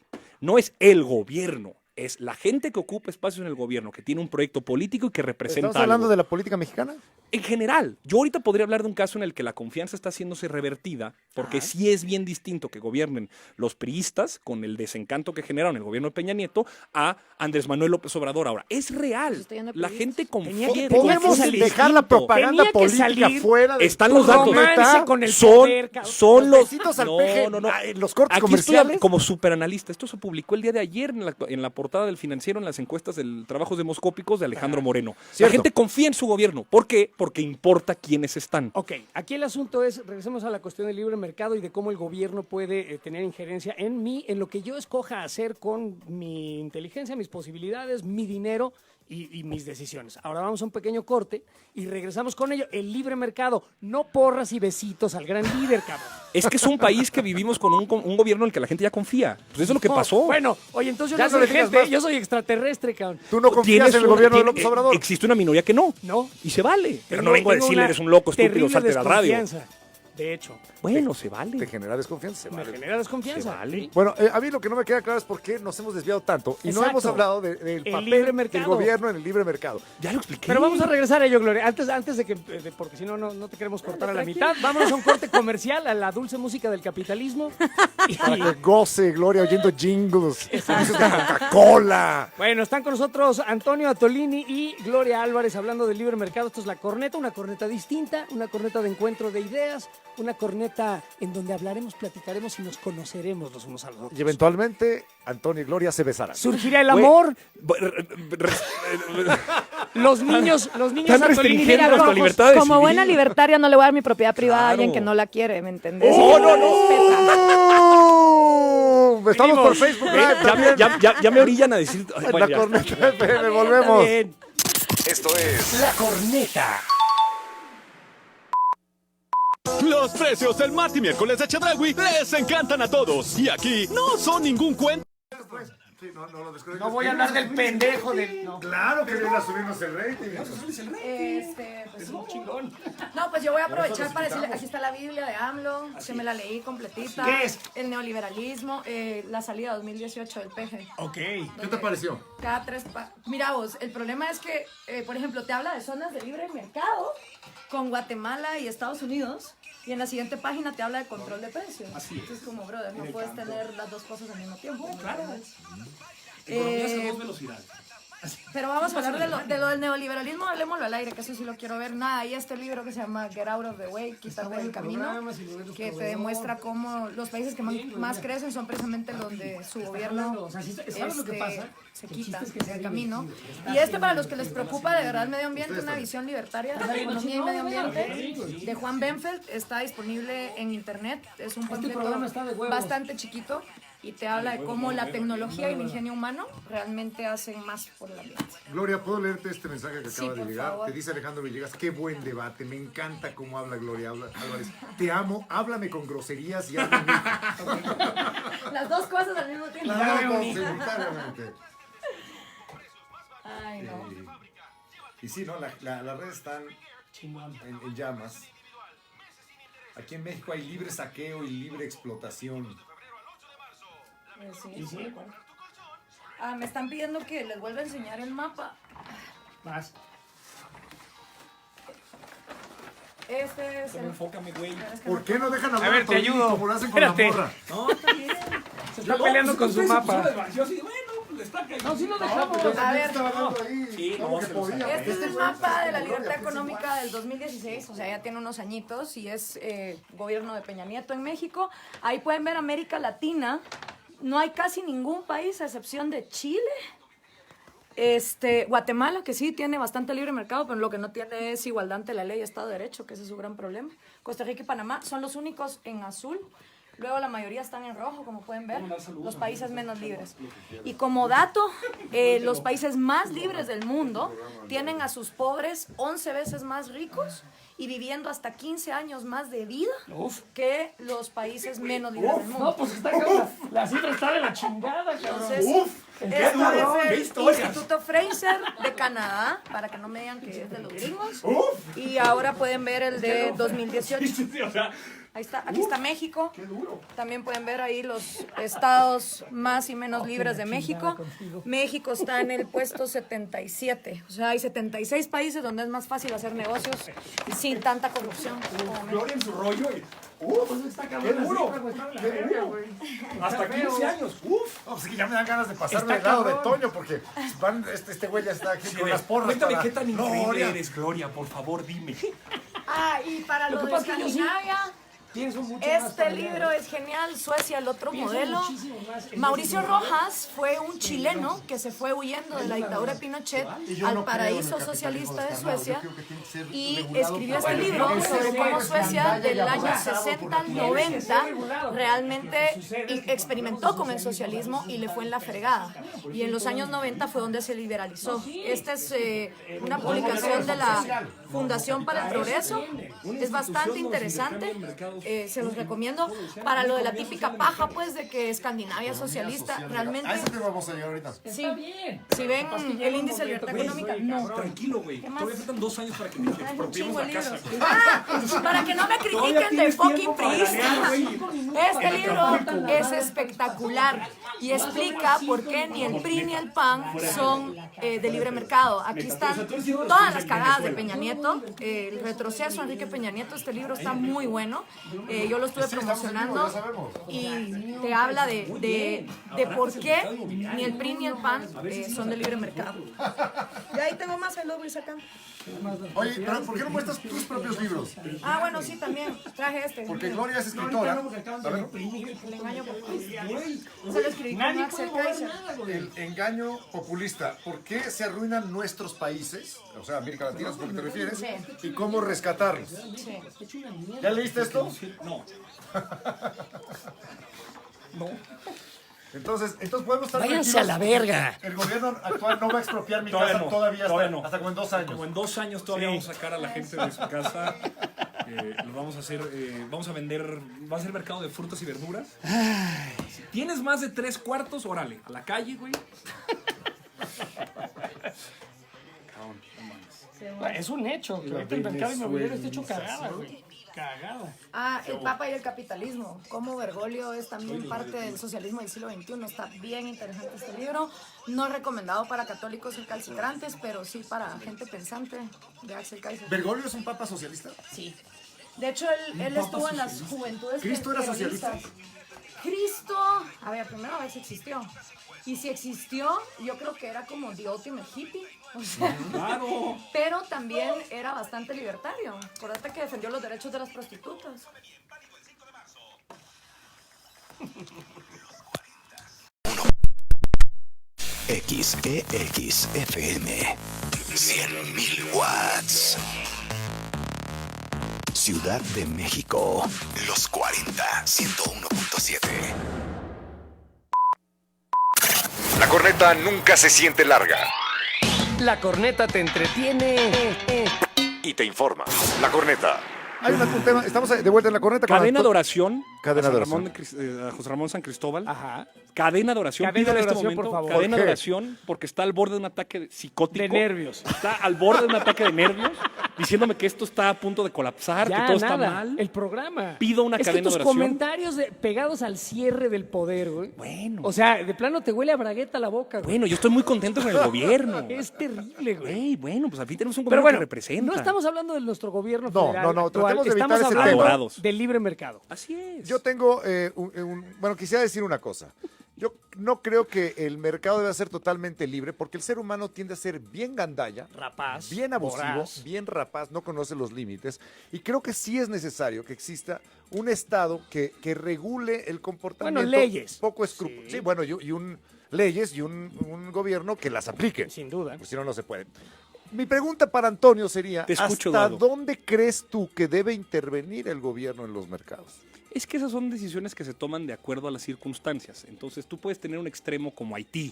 No es el gobierno, es la gente que ocupa espacios en el gobierno, que tiene un proyecto político y que representa ¿Estás hablando algo. de la política mexicana? En general, yo ahorita podría hablar de un caso en el que la confianza está haciéndose revertida, porque sí es bien distinto que gobiernen los priistas, con el desencanto que generaron el gobierno de Peña Nieto, a Andrés Manuel López Obrador ahora. Es real. Estoy yendo de La priistas. gente Tenía confía. que ¿Podemos salir. dejar la propaganda Tenía que política salir. fuera de Están los datos. Romance con el son poder, cabrón. son Los los besitos al no, peje, no, no. en los cortes Aquí estoy comerciales. como superanalista. Esto se publicó el día de ayer en la portada del Financiero, en las encuestas del trabajos demoscópicos de Alejandro Moreno. La Cierto. gente confía en su gobierno. ¿Por qué? Porque importa quiénes están. Ok, aquí el asunto es, regresemos a la cuestión del libre mercado y de cómo el gobierno puede tener injerencia en mí, en lo que yo escoja hacer con mi inteligencia, mis posibilidades, mi dinero y mis decisiones. Ahora vamos a un pequeño corte y regresamos con ello. El libre mercado, no porras y besitos al gran líder, cabrón. Es que es un país que vivimos con un gobierno en el que la gente ya confía. Pues eso es lo que No, pasó. Bueno, oye, entonces Ya yo no no le soy digas gente, más. yo soy extraterrestre, cabrón. Tú no confías Tienes en el una- gobierno de tiene- López Obrador. Existe una minoría que no. No. Y se vale. Pero Tengo- no vengo a tengo decirle, una eres un loco, estúpido, terrible salte de la radio. desconfianza, de hecho, Bueno, se vale. Te genera desconfianza. me vale. genera desconfianza. Se vale. ¿sí? Bueno, a mí lo que no me queda claro es por qué nos hemos desviado tanto y no Exacto. hemos hablado del El papel libre del mercado. gobierno en el libre mercado. Ya lo expliqué. Pero vamos a regresar a ello, Gloria. Antes de que, porque si no, no te queremos cortar a la mitad. Vámonos a un corte comercial, a la dulce música del capitalismo. Y- Para que goce, Gloria, oyendo jingles. Anuncios de Coca-Cola. bueno, están con nosotros Antonio Atolini y Gloria Álvarez hablando del libre mercado. Esto es La Corneta, una corneta distinta, una corneta de encuentro de ideas, una corneta en donde hablaremos, platicaremos y nos conoceremos los unos a los otros. Y eventualmente, Antonio y Gloria se besarán. Surgirá el Güey, amor, re- los niños Están Atolini. restringiendo Mira, nuestra como, libertad de como buena decidir. libertaria no le voy a dar mi propiedad privada a alguien Claro. que no la quiere, ¿me entendés? ¡Oh, no, ¡Oh! Estamos por Venimos. Facebook Live. Ya me orillan a decir. Ay, bueno, La ya. corneta FM, volvemos. Bien. Esto es La Corneta. Los precios del martes y miércoles de Chedraui les encantan a todos. Y aquí no son ningún cuento. No voy a hablar del pendejo del. No. Claro que viene a subirnos el rating. Pues, no, pues yo voy a aprovechar para decirle, aquí está la Biblia de AMLO, que me la leí completita. ¿Qué es? El neoliberalismo, la salida 2018 del PG. Ok. ¿Qué te pareció? Cada Mira vos, el problema es que, por ejemplo, te habla de zonas de libre mercado con Guatemala y Estados Unidos. Y en la siguiente página te habla de control de precios. Así es. Entonces, como, brother, no puedes tener las dos cosas al mismo tiempo. Claro. Pero vamos a hablar de lo del neoliberalismo, hablemoslo al aire, que eso sí lo quiero ver. Nada, hay este libro que se llama Get Out of the Way, Quítate del camino, que te demuestra cómo los países que más crecen son precisamente los de su gobierno se quita del camino. Y para los que les preocupa de verdad el medio ambiente, una visión libertaria de economía y medio ambiente, de Juan Benfeld, está disponible en internet. Es un panfleto bastante chiquito. Y te habla de cómo la tecnología y el ingenio humano realmente hacen más por el ambiente. Gloria, ¿puedo leerte este mensaje que Sí, acaba de por llegar? favor. Te dice Alejandro Villegas, qué buen debate, me encanta cómo habla Gloria Álvarez. Te amo, háblame con groserías y hazme amigo. las dos cosas al mismo tiempo. Las dos cosas simultáneamente. Ay, no. Y sí, ¿no? Las redes están en llamas. Aquí en México hay libre saqueo y libre explotación. Sí, sí. Me están pidiendo que les vuelva a enseñar el mapa. Más. Este es el... Enfócame, güey. ¿Por qué no dejan hablar A ver, a te Toñito ayudo. como lo hacen con la Espérate. morra? No, está bien. Se está peleando con su mapa. Yo así, bueno, pues le está cayendo. No, sí lo No, dejamos. pues yo A también ver. estaba hablando ahí. Sí, ¿Cómo no, que se lo podía? Este es el Gloria, mapa de la Gloria, libertad pues, económica del 2016, o sea, ya tiene unos añitos y es gobierno de Peña Nieto en México. Ahí pueden ver América Latina. No hay casi ningún país a excepción de Chile. Guatemala, que sí tiene bastante libre mercado, pero lo que no tiene es igualdad ante la ley y Estado de Derecho, que ese es su gran problema. Costa Rica y Panamá son los únicos en azul. Luego la mayoría están en rojo, como pueden ver, los países menos libres. Y como dato, los países más libres del mundo tienen a sus pobres 11 veces más ricos y viviendo hasta 15 años más de vida que los países menos libres del mundo. No, pues está cabrón. La cifra está de la chingada, cabrón. Entonces, esto es qué el historias. Instituto Fraser de Canadá, para que no me digan que es de los gringos. Y ahora pueden ver el de 2018. O sea, Ahí está, aquí está México. También pueden ver ahí los estados más y menos libres de México. México está en el puesto 77. O sea, hay 76 países donde es más fácil hacer negocios sin tanta corrupción. como México. Gloria en su rollo y. Pues está cabrón. ¡Qué duro! La cifra, güey, está de la ¡Qué verga, duro! güey. Hasta Está feo. 15 años. ¡Uf! No, pues es que ya me dan ganas de pasarme Está al lado de cabrón. Toño porque van, este güey ya está aquí con las porras. Cuéntame para- qué tan increíble Gloria. eres, Gloria, por favor, dime. Y para Lo lo que de pasa es que yo sí Escandinavia, pienso mucho más este para allá. libro es genial. Suecia, el otro Pienso modelo. muchísimo más en Mauricio ese libro. Rojas fue un chileno que se fue huyendo de la dictadura de Pinochet Y yo al no creo en el paraíso capitalismo socialista de descarnado. Suecia Yo creo que tiene que ser y regulado escribió por- este Bueno, libro no, sobre ese cómo es Suecia escandalla del y año abrazado por 60 al aquí. 90 regulado, realmente porque lo que sucede es que experimentó con el socialismo y le fue en la fregada. Y en los años 90 fue donde se liberalizó. Esta es una publicación de la Fundación para el Progreso. Es bastante interesante. Se los recomiendo. Para lo de la típica paja, pues, de que Escandinavia es socialista, realmente, A ese te vamos a llegar ahorita. sí. Está bien. Si ven el índice de libertad económica, no. Tranquilo, güey. más? Todavía faltan 2 años para que nos Hay un expropiemos chingo de la casa. libros. güey. Para que no me Todavía critiquen de tienes fucking tiempo para priista. ganar, güey. Este libro es espectacular y explica por qué ni el PRI ni el PAN son de libre mercado. Aquí están todas las cagadas de Peña Nieto, el retroceso de Enrique Peña Nieto. Este libro está muy bueno. Yo lo estuve promocionando y te habla de por qué ni el PRI ni el PAN son de libre mercado. Y ahí tengo más, ahí lo voy sacando. Oye, pero ¿por qué no muestras tus propios libros? Bueno, sí, también. Traje este. Porque Gloria es escritora. A ver, El engaño populista. Se lo escribí con Axel Kaiser. el engaño populista. ¿Por qué se arruinan nuestros países? O sea, América Latina, es a lo que te refieres. Sí. Y cómo rescatarlos. Sí. ¿Ya leíste esto? No. Entonces podemos estar Váyanse a la verga. El gobierno actual no va a expropiar mi Todavía casa no, todavía todavía hasta, no. hasta como en 2 años. Como en 2 años todavía vamos a sacar a la gente de su casa. Lo vamos a hacer, vamos a vender, va a ser mercado de frutas y verduras. Si tienes más de 3/4, órale, a la calle, güey. Es un hecho. Que ahorita el mercado inmobiliario está hecho cagada, güey. Cagada. El Papa y el capitalismo. Cómo Bergoglio es también parte del socialismo del siglo XXI. Está bien interesante este libro. No recomendado para católicos recalcitrantes, pero sí para gente pensante, de Axel Kaiser. ¿Bergoglio es un papa socialista? Sí. De hecho, él estuvo en las juventudes ¿Cristo era peronistas. socialista? Cristo, a ver, primero a ver si existió. Y si existió, yo creo que era como the ultimate hippie. O sea, Claro. pero también era bastante libertario. Acuérdate que defendió los derechos de las prostitutas. XEXFM 100.000 watts. Ciudad de México. Los 40 101.7. La corneta nunca se siente larga. La corneta te entretiene Y te informa. La corneta. Hay un tema, estamos de vuelta en la corneta. con Cadena de Anto- oración Cadena de oración. A José Ramón San Cristóbal. Ajá. Cadena de oración. Cadena Pídele de en este oración, momento, por favor. Cadena ¿Por de qué? oración porque está al borde de un ataque psicótico. De nervios. Está al borde de un ataque de nervios, diciéndome que esto está a punto de colapsar, Ya, que todo está nada. mal. El programa. Pido una es cadena que tus de oración. comentarios pegados al cierre del poder, güey. Bueno. O sea, de plano te huele a bragueta la boca, güey. Bueno, yo estoy muy contento con el gobierno. Es terrible, güey. Güey, bueno, pues aquí tenemos un Pero gobierno bueno, que representa. no estamos hablando de nuestro gobierno No, federal no, actual. tratemos de evitar Estamos ese hablando tema. Adorados. del libre mercado. Así es. Yo tengo, bueno, quisiera decir una cosa. Yo no creo que el mercado deba ser totalmente libre porque el ser humano tiende a ser bien gandalla, Rapaz, bien abusivo, voraz. bien rapaz, no conoce los límites. Y creo que sí es necesario que exista un Estado que regule el comportamiento. Bueno, leyes. Poco escrupuloso. Sí, bueno, leyes y un gobierno que las aplique. Sin duda. Pues si no, no se puede. Mi pregunta para Antonio sería, Te escucho, ¿hasta Eduardo. dónde crees tú que debe intervenir el gobierno en los mercados? Es que esas son decisiones que se toman de acuerdo a las circunstancias. Entonces tú puedes tener un extremo como Haití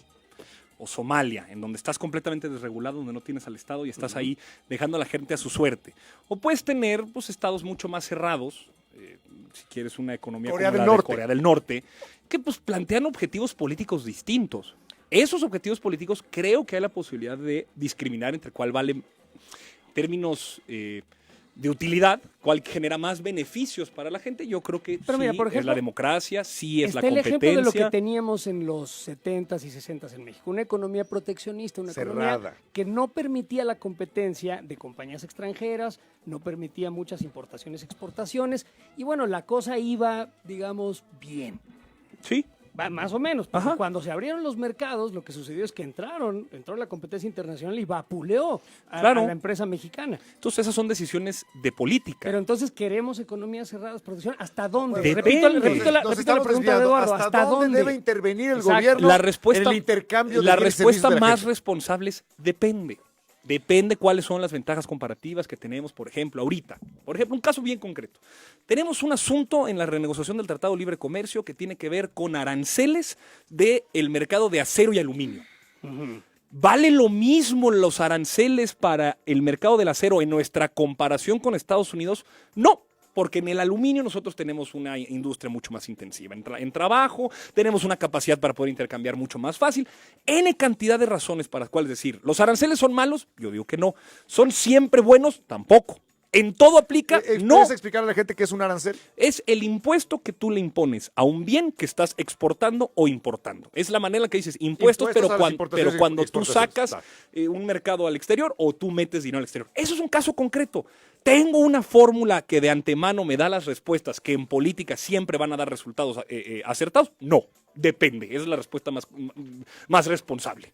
o Somalia, en donde estás completamente desregulado, donde no tienes al Estado y estás ahí dejando a la gente a su suerte. O puedes tener pues, estados mucho más cerrados, si quieres una economía Corea como del la de Norte. Corea del Norte, que pues plantean objetivos políticos distintos. Esos objetivos políticos creo que hay la posibilidad de discriminar entre cuál vale términos de utilidad, cuál genera más beneficios para la gente. Yo creo que Pero sí mira, por es ejemplo, la democracia, sí es la Está el ejemplo de lo que competencia. teníamos en los 70s y 60s en México. Una economía proteccionista, una economía Cerrada. que no permitía la competencia de compañías extranjeras, no permitía muchas importaciones, exportaciones. Y bueno, la cosa iba, digamos, bien. Sí, Más o menos. Porque Ajá. cuando se abrieron los mercados, lo que sucedió es que entró la competencia internacional y vapuleó a Claro. la empresa mexicana. entonces esas son decisiones de política. Pero entonces queremos economías cerradas, protección. ¿Hasta dónde? Depende. Repito la Nos pregunta estamos de desviando. Eduardo. ¿Hasta dónde debe intervenir el Exacto. gobierno la respuesta, en el intercambio de la bienes y servicios respuesta de la más gente? responsable es depende. Depende cuáles son las ventajas comparativas que tenemos, por ejemplo, ahorita. Por ejemplo, un caso bien concreto. Tenemos un asunto en la renegociación del Tratado de Libre Comercio que tiene que ver con aranceles del mercado de acero y aluminio. ¿Vale lo mismo los aranceles para el mercado del acero en nuestra comparación con Estados Unidos? No. Porque en el aluminio nosotros tenemos una industria mucho más intensiva. En trabajo tenemos una capacidad para poder intercambiar mucho más fácil. N cantidad de razones para las cuales decir, ¿los aranceles son malos? Yo digo que no. ¿Son siempre buenos? Tampoco. En todo aplica, no. ¿Puedes explicar a la gente qué es un arancel? Es el impuesto que tú le impones a un bien que estás exportando o importando. Es la manera en la que dices impuestos, Impuestos a las pero importaciones y cuando tú exportaciones, sacas un mercado al exterior o tú metes dinero al exterior. Eso es un caso concreto. ¿Tengo una fórmula que de antemano me da las respuestas que en política siempre van a dar resultados acertados? No, depende. Esa es la respuesta más responsable.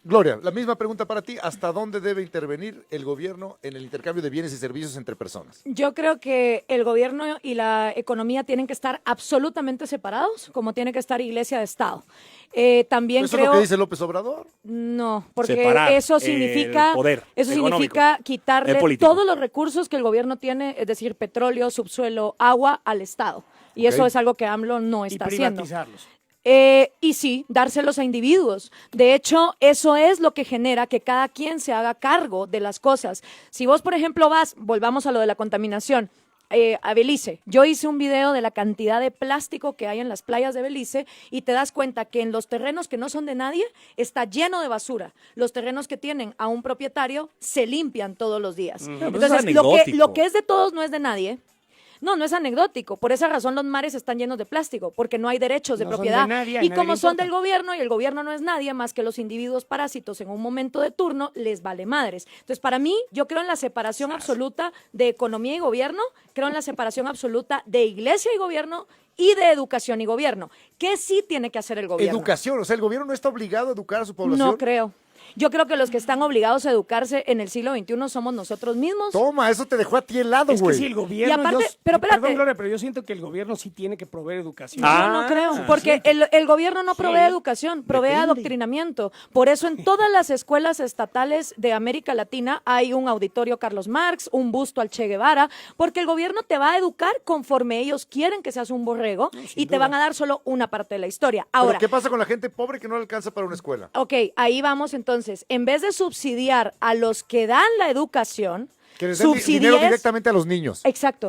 Gloria, la misma pregunta para ti. ¿Hasta dónde debe intervenir el gobierno en el intercambio de bienes y servicios entre personas? Yo creo que el gobierno y la economía tienen que estar absolutamente separados, como tiene que estar iglesia de Estado. También ¿Eso creo... es lo que dice López Obrador? No, porque Separar eso el significa, poder económico, quitarle el político. todos los recursos que el gobierno tiene, es decir, petróleo, subsuelo, agua, al Estado. Y eso Ok. es algo que AMLO no Y está haciendo. privatizarlos. Y sí, dárselos a individuos. De hecho, eso es lo que genera que cada quien se haga cargo de las cosas. Si vos, por ejemplo, volvamos a lo de la contaminación, a Belice. Yo hice un video de la cantidad de plástico que hay en las playas de Belice y te das cuenta que en los terrenos que no son de nadie está lleno de basura. Los terrenos que tienen a un propietario se limpian todos los días. Pero eso es Entonces, anecdótico. lo que es de todos no es de nadie. No, no es anecdótico. Por esa razón los mares están llenos de plástico, porque no hay derechos de No son propiedad. de nadie, a Y nadie como le son importa. del gobierno y el gobierno no es nadie más que los individuos parásitos en un momento de turno, les vale madres. Entonces, para mí, yo creo en la separación absoluta de economía y gobierno, creo en la separación absoluta de iglesia y gobierno y de educación y gobierno. ¿Qué sí tiene que hacer el gobierno? Educación, o sea, el gobierno no está obligado a educar a su población. No creo. Yo creo que los que están obligados a educarse en el siglo XXI somos nosotros mismos. Toma, eso te dejó a ti helado, Es que güey. sí, el gobierno. Y aparte, yo- pero espérate. Perdón, Gloria, pero yo siento que el gobierno sí tiene que proveer educación. Yo no creo, porque el gobierno no provee educación, provee Depende. adoctrinamiento. Por eso en todas las escuelas estatales de América Latina hay un auditorio Carlos Marx, un busto al Che Guevara, porque el gobierno te va a educar conforme ellos quieren que seas un borrego y te van a dar solo una parte de la historia. Ahora, ¿Pero qué pasa con la gente pobre que no le alcanza para una escuela? ok, ahí vamos entonces. En vez de subsidiar a los que dan la educación, Que les den dinero directamente a los niños. Exacto.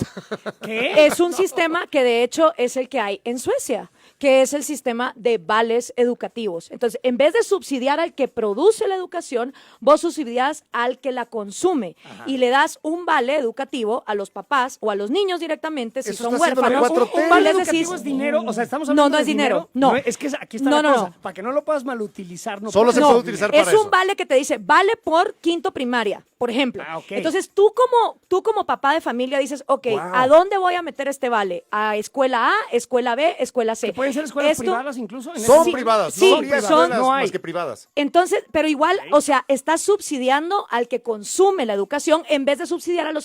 ¿Qué? Es un sistema que de hecho es el que hay en Suecia, que es el sistema de vales educativos. Entonces, en vez de subsidiar al que produce la educación, vos subsidias al que la consume y le das un vale educativo a los papás o a los niños directamente si Eso son está haciendo la huérfanos. 4T. ¿Un vale les educativo decís- es dinero? O sea, estamos No, hablando no de es dinero. No. Es que aquí está No, la no, cosa. no. Para que no lo puedas malutilizar. No Solo se puedes. puede utilizar es para eso. un vale que te dice, vale por quinto primaria, por ejemplo. Ah, ok. Entonces tú como papá de familia dices, ok, Wow. ¿a dónde voy a meter este vale? ¿A escuela A, escuela B, escuela C? Que pueden ser escuelas Esto- privadas incluso. En Son ese- privadas, sí, no habría son- escuelas no hay. más que privadas. Entonces, pero igual, o sea, estás subsidiando al que consume la educación en vez de subsidiar a los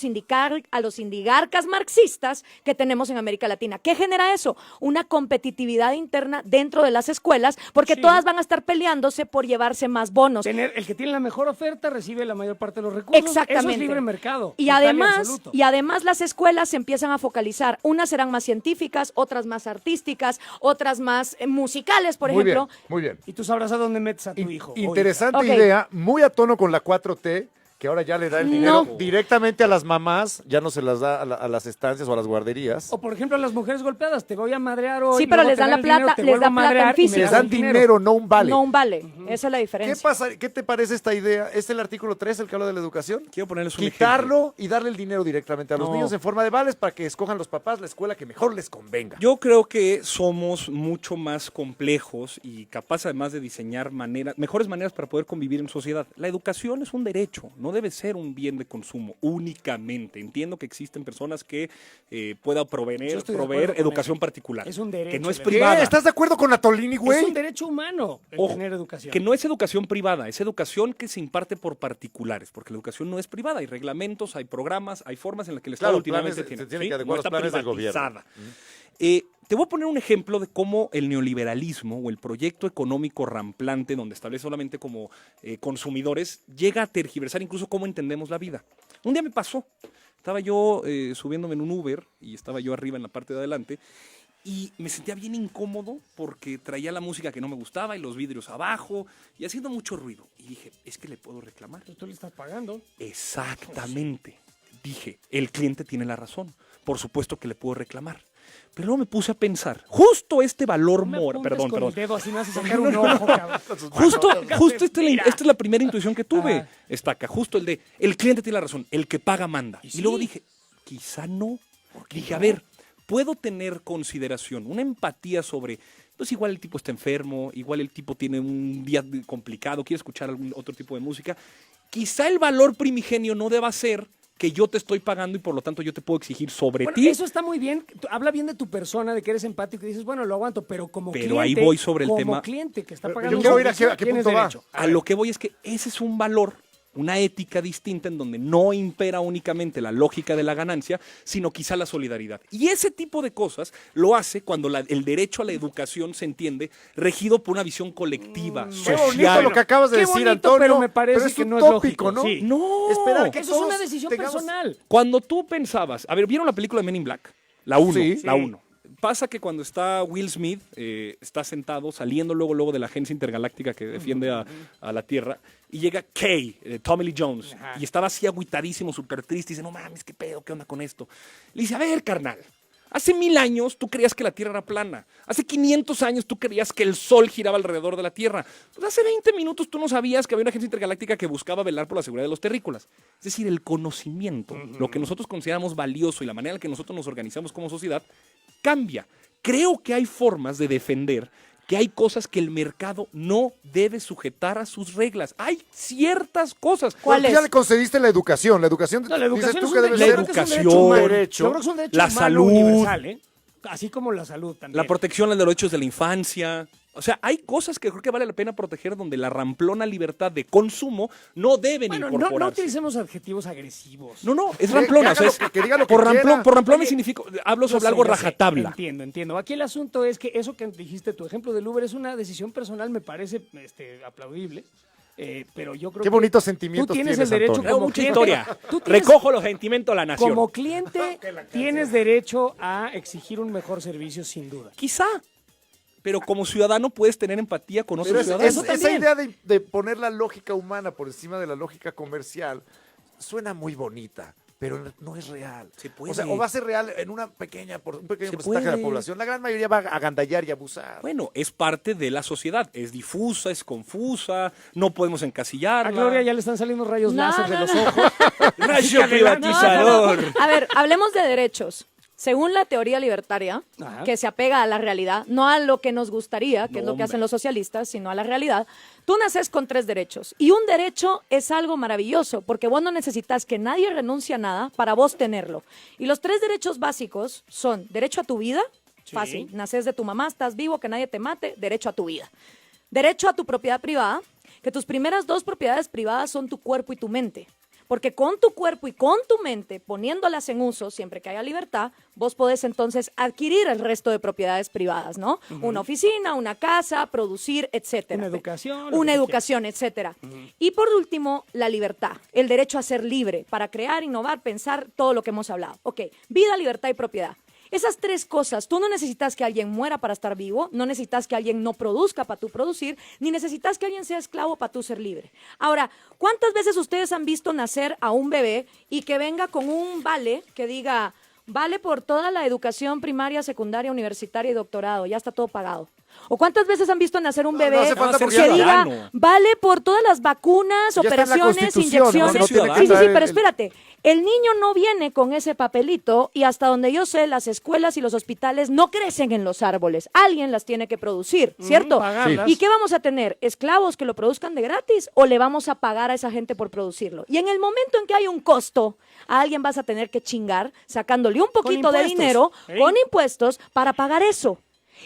sindigarcas marxistas que tenemos en América Latina. ¿Qué genera eso? Una competitividad interna dentro de las escuelas, porque Sí. todas van a estar peleándose por llevarse más bonos. El que tiene la mejor oferta recibe la mayor parte de los recursos. Exactamente. Eso es libre mercado. Y total además, absoluto. las escuelas se empiezan a focalizar. Unas serán más científicas, otras más artísticas, otras más musicales, por Muy ejemplo. bien, muy bien. Y tú sabrás a dónde metes a tu hijo. o hija. Interesante Ok. idea, muy a tono con la 4T, que ahora ya le da el dinero No. directamente a las mamás, ya no se las da a las estancias o a las guarderías. O por ejemplo a las mujeres golpeadas, te voy a madrear hoy. Sí, pero luego les te dan doy la el dinero, plata, te les vuelvo da a plata en madrear y me físico. Les das dan el dinero, no un vale. No un vale. Esa es la ¿Qué diferencia. ¿Qué te parece esta idea? ¿Es el artículo 3 el que habla de la educación? Quiero ponerles un ejemplo. Quitarlo y darle el dinero directamente a los No. niños en forma de vales para que escojan los papás la escuela que mejor les convenga. Yo creo que somos mucho más complejos y capaces además de diseñar mejores maneras para poder convivir en sociedad. La educación es un derecho, no debe ser un bien de consumo únicamente. Entiendo que existen personas que puedan Yo proveer estoy de acuerdo con educación eso. particular. Es un derecho, que no es de ¿Qué? privada. ¿Estás de acuerdo con Atolini, güey? Es un derecho humano el Ojo, tener educación. que no es educación privada, es educación que se imparte por particulares, porque la educación no es privada, hay reglamentos, hay programas, hay formas en las que el Estado Claro, últimamente planes, se tiene, tiene ¿sí? que adecuar No los está planes del gobierno. privatizada. Te voy a poner un ejemplo de cómo el neoliberalismo o el proyecto económico ramplante, donde establece solamente como consumidores, llega a tergiversar incluso cómo entendemos la vida. Un día me pasó, estaba yo subiéndome en un Uber y estaba yo arriba en la parte de adelante y me sentía bien incómodo porque traía la música que no me gustaba y los vidrios abajo y haciendo mucho ruido. Y dije, es que le puedo reclamar. Pues tú le estás pagando. Exactamente. Dije, el cliente tiene la razón. Por supuesto que le puedo reclamar. Pero luego me puse a pensar, justo este valor Me moral, apuntes perdón, con perdón. el dedo, así me hace sacar un ojo, cabrón. Justo Mira. esta es la primera intuición que tuve, Ajá. Estaca, justo el de, el cliente tiene la razón, el que paga manda. ¿Y Y sí? luego dije, quizá no. Dije, a ver, puedo tener consideración, una empatía sobre, pues igual el tipo está enfermo, igual el tipo tiene un día complicado, quiere escuchar algún otro tipo de música. Quizá el valor primigenio no deba ser que yo te estoy pagando y por lo tanto yo te puedo exigir sobre Bueno, ti. eso está muy bien. Habla bien de tu persona, de que eres empático y dices, bueno, lo aguanto, pero como Pero cliente. ahí voy sobre el como tema. cliente que está Pero pagando. yo quiero un ir a servicio, qué tienes punto va. derecho. A lo que voy es que ese es un valor, una ética distinta en donde no impera únicamente la lógica de la ganancia, sino quizá la solidaridad. Y ese tipo de cosas lo hace cuando el derecho a la educación se entiende regido por una visión colectiva, Qué bonito social. lo que acabas de Qué decir, bonito, Antonio. pero me parece es que no es utópico, lógico, ¿no? sí. No, Esperar que Eso es una todos decisión tengamos- personal. Cuando tú pensabas, a ver, ¿vieron la película de Men in Black? La 1, Sí. la Sí. 1. Pasa que cuando está Will Smith, está sentado, saliendo luego de la agencia intergaláctica que defiende a la Tierra, y llega Kay, Tommy Lee Jones, Ajá. y estaba así agüitadísimo, súper triste, y dice, no mames, qué pedo, qué onda con esto. Le dice, a ver, carnal, hace 1000 años tú creías que la Tierra era plana, hace 500 años tú creías que el Sol giraba alrededor de la Tierra, pues hace 20 minutos tú no sabías que había una agencia intergaláctica que buscaba velar por la seguridad de los terrícolas. Es decir, el conocimiento, lo que nosotros consideramos valioso y la manera en la que nosotros nos organizamos como sociedad, cambia. Creo que hay formas de defender que hay cosas que el mercado no debe sujetar a sus reglas. Hay ciertas cosas. ¿Cuál Porque es? ya le concediste la educación. La educación, No, la educación dices tú es que un debe derecho, ser yo creo que es un educación, humano. derecho. Yo creo que es un derecho la humano salud, universal, ¿eh? Así como la salud también. La protección de los derechos de la infancia. O sea, hay cosas que creo que vale la pena proteger donde la ramplona libertad de consumo no deben Bueno, no incorporarse. utilicemos adjetivos agresivos. No, es Que ramplona. haga O sea, que diga lo que por quiera. ramplón me Oye, significa, hablo Yo sobre sé, algo yo sé. rajatabla. Entiendo. Aquí el asunto es que eso que dijiste, tu ejemplo del Uber, es una decisión personal, me parece aplaudible. Pero yo creo Qué que bonitos tú sentimientos tienes tienes, el derecho Antonio. Traigo como mucha cliente. historia. Tú tienes- Recojo los sentimientos de la nación. Como cliente tienes derecho a exigir un mejor servicio, sin duda. Quizá. Pero como ciudadano puedes tener empatía con Pero otros es- ciudadanos. esa idea de poner la lógica humana por encima de la lógica comercial suena muy bonita, pero no es real. Se puede. O sea, o va a ser real en un pequeño porcentaje de la puede. población. La gran mayoría va a agandallar y abusar. Bueno, es parte de la sociedad. Es difusa, es confusa, no podemos encasillarla. A Gloria ya le están saliendo rayos No, láser de no, los no. ojos. Rayo privatizador. A ver, hablemos de derechos. Según la teoría libertaria, Ajá. que se apega a la realidad, no a lo que nos gustaría, que No, es lo que hombre. hacen los socialistas, sino a la realidad, tú naces con 3 derechos. Y un derecho es algo maravilloso, porque vos no necesitas que nadie renuncie a nada para vos tenerlo. Y los 3 derechos básicos son derecho a tu vida, fácil, naces de tu mamá, estás vivo, que nadie te mate, derecho a tu vida. Derecho a tu propiedad privada, que tus primeras 2 propiedades privadas son tu cuerpo y tu mente. Porque con tu cuerpo y con tu mente, poniéndolas en uso, siempre que haya libertad, vos podés entonces adquirir el resto de propiedades privadas, ¿no? Una oficina, una casa, producir, etcétera. Una educación, lo Una que tú educación, etcétera. Y por último, la libertad, el derecho a ser libre, para crear, innovar, pensar, todo lo que hemos hablado. Ok, vida, libertad y propiedad. Esas 3 cosas, tú no necesitas que alguien muera para estar vivo, no necesitas que alguien no produzca para tú producir, ni necesitas que alguien sea esclavo para tú ser libre. Ahora, ¿cuántas veces ustedes han visto nacer a un bebé y que venga con un vale que diga, vale por toda la educación primaria, secundaria, universitaria y doctorado, ya está todo pagado? ¿O cuántas veces han visto nacer un No, bebé no hace falta que porque ya diga, ciudadano. vale por todas las vacunas, Ya está en la operaciones, Constitución, ¿no? inyecciones? No tiene que Sí, estar pero el- espérate. El niño no viene con ese papelito y hasta donde yo sé, las escuelas y los hospitales no crecen en los árboles. Alguien las tiene que producir, ¿cierto? pagarlas. ¿Y qué vamos a tener? ¿Esclavos que lo produzcan de gratis o le vamos a pagar a esa gente por producirlo? Y en el momento en que hay un costo, a alguien vas a tener que chingar sacándole un poquito de impuestos, dinero ¿eh? con impuestos para pagar eso.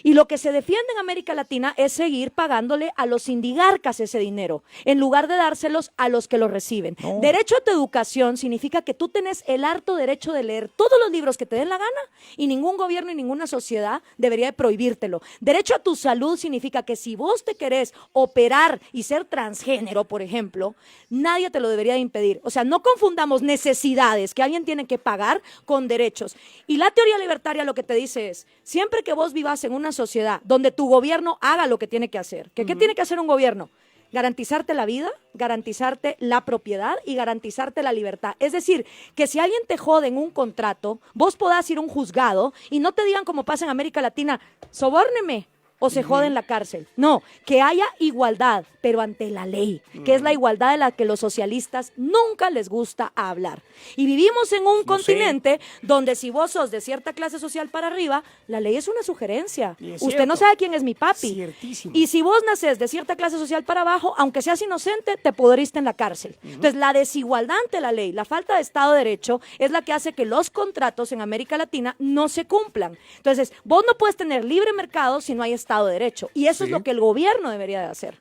Y lo que se defiende en América Latina es seguir pagándole a los indigarcas ese dinero, en lugar de dárselos a los que lo reciben. Derecho a tu educación significa que tú tenés el harto derecho de leer todos los libros que te den la gana y ningún gobierno y ninguna sociedad debería de prohibírtelo. Derecho a tu salud significa que si vos te querés operar y ser transgénero, por ejemplo, nadie te lo debería de impedir. O sea, no confundamos necesidades que alguien tiene que pagar con derechos. Y la teoría libertaria lo que te dice es, siempre que vos vivas en una sociedad donde tu gobierno haga lo que tiene que hacer. ¿Qué tiene que hacer un gobierno? Garantizarte la vida, garantizarte la propiedad y garantizarte la libertad. Es decir, que si alguien te jode en un contrato, vos podás ir a un juzgado y no te digan como pasa en América Latina, sobórneme o se jode en la cárcel. No, que haya igualdad, pero ante la ley, que es la igualdad de la que los socialistas nunca les gusta hablar. Y vivimos en un continente donde si vos sos de cierta clase social para arriba, la ley es una sugerencia. Y es Usted no cierto. sabe quién es mi papi. Ciertísimo. Y si vos naces de cierta clase social para abajo, aunque seas inocente, te pudriste en la cárcel. Entonces, la desigualdad ante la ley, la falta de Estado de Derecho, es la que hace que los contratos en América Latina no se cumplan. Entonces, vos no puedes tener libre mercado si no hay Estado de Derecho. Y eso es lo que el gobierno debería de hacer.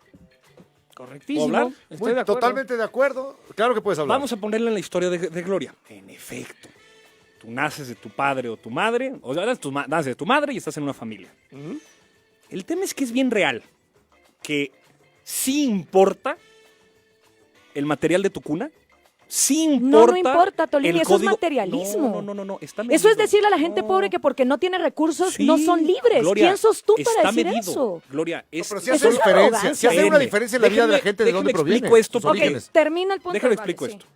Correctísimo. ¿Puedo hablar? Estoy de acuerdo. Totalmente de acuerdo. Claro que puedes hablar. Vamos a ponerle en la historia de Gloria. En efecto, tú naces de tu padre o tu madre, o sea, naces de tu madre y estás en una familia. El tema es que es bien real, que sí importa el material de tu cuna, sí importa. No importa, Tolini, el eso es código- materialismo. No, está Eso medido. es decirle a la gente No. pobre que porque no tiene recursos Sí, no son libres. Gloria, ¿Quién sos tú está para decir medido. eso? Gloria, No, es... pero sí Eso hace es diferencia. arrogancia. Sí hace una Déjenme- diferencia en la vida de la gente de dónde déjenme proviene. explico esto, sus porque- orígenes. Termina el punto. Déjame vale, explico sí. esto.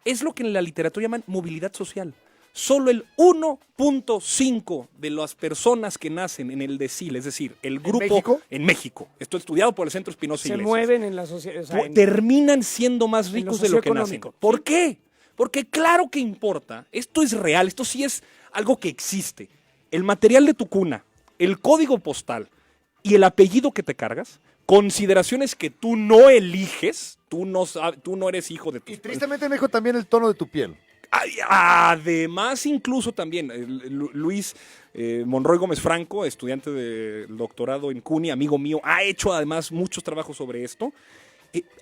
Es lo que en la literatura llaman movilidad social. Solo el 1.5 de las personas que nacen en el decil, es decir, el grupo México? en México, esto estudiado por el Centro Espinosa Se Iglesias, mueven en la sociedad. O sea, terminan siendo más en lo ricos de lo que nacen. socioeconómico. ¿Por qué? Porque claro que importa. Esto es real, esto sí es algo que existe. El material de tu cuna, el código postal y el apellido que te cargas, consideraciones que tú no eliges, tú no eres hijo de tus Y tristemente en México también el tono de tu piel. Además, incluso también, Luis Monroy Gómez Franco, estudiante del doctorado en CUNY, amigo mío, ha hecho además muchos trabajos sobre esto.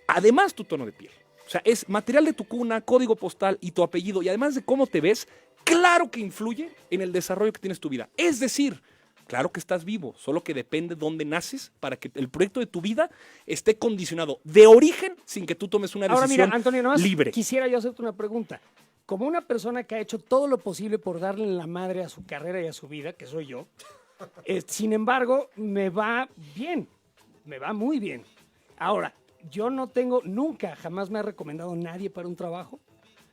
Además, tu tono de piel. O sea, es material de tu cuna, código postal y tu apellido. Y además de cómo te ves, claro que influye en el desarrollo que tienes tu vida. Es decir, claro que estás vivo, solo que depende dónde naces para que el proyecto de tu vida esté condicionado de origen sin que tú tomes una ahora decisión mira, Antonio, nomás libre. quisiera yo hacerte una pregunta. Como una persona que ha hecho todo lo posible por darle la madre a su carrera y a su vida, que soy yo, sin embargo, me va bien, me va muy bien. Ahora, yo no tengo, nunca, jamás me ha recomendado nadie para un trabajo.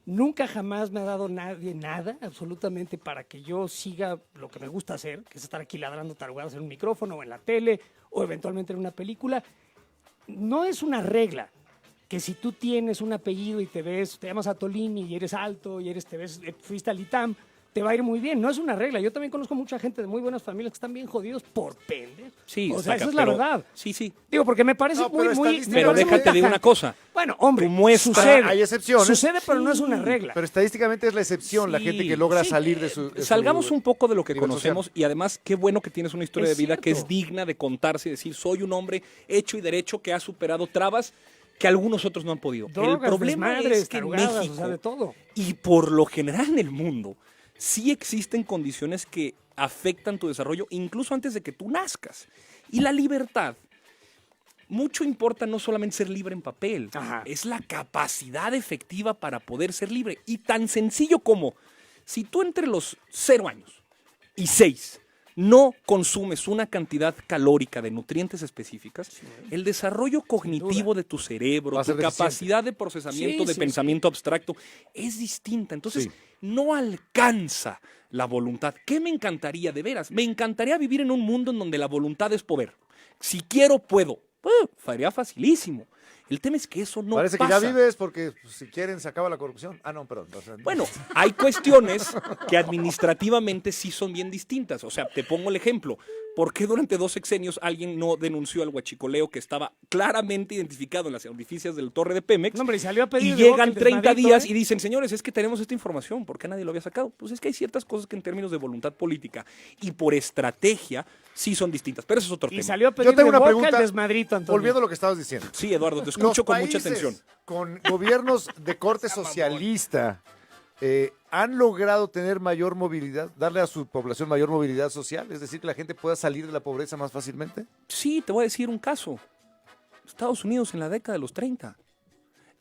Nunca jamás me ha dado nadie nada, absolutamente, para que yo siga lo que me gusta hacer, que es estar aquí ladrando tarugadas en un micrófono o en la tele o eventualmente en una película. No es una regla que si tú tienes un apellido y te llamas Atolini y eres alto y fuiste al ITAM, te va a ir muy bien. No es una regla. Yo también conozco mucha gente de muy buenas familias que están bien jodidos por pendejos. Sí, o sea, esa es la verdad. Sí, sí. Digo, porque me parece No, pero muy... Pero déjate de una cosa. Bueno, hombre, Tu muestra- sucede. Hay excepciones. Sucede, pero no es una regla. Pero estadísticamente es la excepción, la Sí, gente que logra sí. salir de su... Salgamos un poco de lo que nivel conocemos y además qué bueno que tienes una historia Es de vida que es cierto. digna de contarse y decir, soy un hombre hecho y derecho que ha superado trabas que algunos otros no han podido. El Drogas, problema desmadres, es que en tarugadas, México o sea, de todo. y por lo general en el mundo sí existen condiciones que afectan tu desarrollo incluso antes de que tú nazcas. Y la libertad, mucho importa no solamente ser libre en papel, Ajá. es la capacidad efectiva para poder ser libre. Y tan sencillo como, si tú entre los 0 años y 6 no consumes una cantidad calórica de nutrientes específicas, el desarrollo cognitivo de tu cerebro, Va a ser tu deficiente. capacidad de procesamiento, Sí, de sí, pensamiento abstracto, es distinta. Entonces, Sí. no alcanza la voluntad. ¿Qué me encantaría de veras? Me encantaría vivir en un mundo en donde la voluntad es poder. Si quiero, puedo. Sería facilísimo. El tema es que eso no Parece pasa. que ya vives porque pues, si quieren se acaba la corrupción. Ah, no, perdón. O sea, Bueno, hay cuestiones que administrativamente sí son bien distintas. O sea, te pongo el ejemplo. ¿Por qué durante 2 sexenios alguien no denunció al huachicoleo que estaba claramente identificado en las orificias del Torre de Pemex? No, hombre, y salió a pedir Y de boca llegan el 30 desmadrito, días ¿eh? y dicen, señores, es que tenemos esta información. ¿Por qué nadie lo había sacado? Pues es que hay ciertas cosas que en términos de voluntad política y por estrategia sí son distintas. Pero eso es otro Y tema. salió a pedir yo tengo de una boca pregunta. el desmadrito, Antonio. Volviendo a lo que estabas diciendo. Sí, Eduardo, te Los escucho con mucha países atención. con gobiernos de corte socialista han logrado tener mayor movilidad, darle a su población mayor movilidad social, es decir, que la gente pueda salir de la pobreza más fácilmente. Sí, te voy a decir un caso. Estados Unidos en la década de los 30.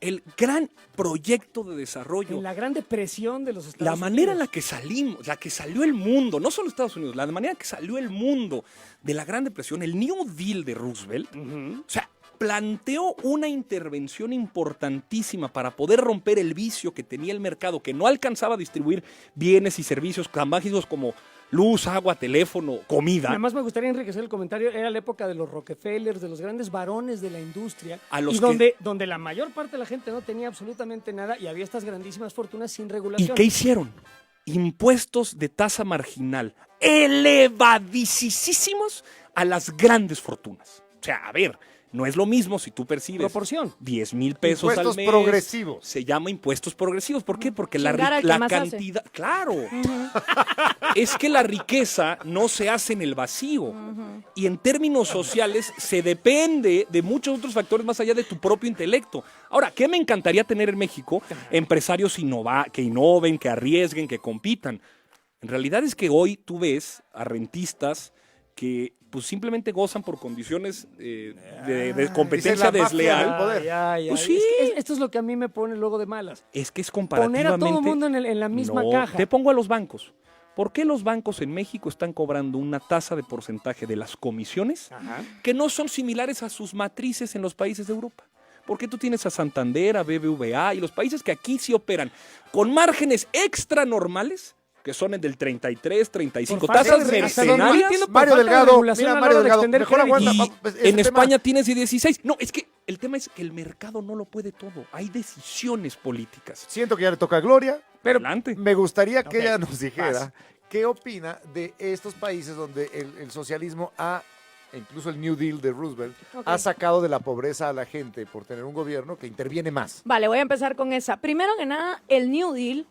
El gran proyecto de desarrollo. En la gran depresión de los Estados La manera en la Unidos. que salimos, la que salió el mundo, no solo Estados Unidos, la manera en que salió el mundo de la Gran Depresión, el New Deal de Roosevelt, o sea, planteó una intervención importantísima para poder romper el vicio que tenía el mercado, que no alcanzaba a distribuir bienes y servicios tan básicos como luz, agua, teléfono, comida. Además me gustaría enriquecer el comentario, era la época de los Rockefellers, de los grandes varones de la industria, A los y que- donde la mayor parte de la gente no tenía absolutamente nada y había estas grandísimas fortunas sin ¿Y regulación. qué hicieron? Impuestos de tasa marginal elevadísimos a las grandes fortunas. O sea, a ver, no es lo mismo si tú percibes Proporción. 10,000 pesos Impuestos al mes. progresivos. Se llama impuestos progresivos. ¿Por qué? Porque la, Chingar al que la más hace. cantidad... Claro. Es que la riqueza no se hace en el vacío. Y en términos sociales se depende de muchos otros factores más allá de tu propio intelecto. Ahora, ¿qué me encantaría tener en México? Empresarios que innoven, que arriesguen, que compitan. En realidad es que hoy tú ves a rentistas que pues simplemente gozan por condiciones de competencia la mafia desleal. del poder. Ay, Pues ay, sí. es que esto es lo que a mí me pone luego de malas. Es que es Poner comparativamente... a todo mundo en la misma No, caja. Te pongo a los bancos. ¿Por qué los bancos en México están cobrando una tasa de porcentaje de las comisiones Ajá. que no son similares a sus matrices en los países de Europa? ¿Por qué tú tienes a Santander, a BBVA y los países que aquí sí operan con márgenes extra normales, que son el del 33, 35, Por falta tasas de- hasta donde mercenarias? entiendo, por Mario falta de Delgado, regulación mira, a la Mario hora de Delgado, extender mejor crédito. aguanta. Y Ese en tema- España tienes 16. No, es que el tema es que el mercado no lo puede todo. Hay decisiones políticas. Siento que ya le toca a Gloria. Pero Adelante. Me gustaría que Ok, ella nos dijera vas. qué opina de estos países donde el socialismo incluso el New Deal de Roosevelt, Ok. ha sacado de la pobreza a la gente por tener un gobierno que interviene más. Vale, voy a empezar con esa. Primero que nada, el New Deal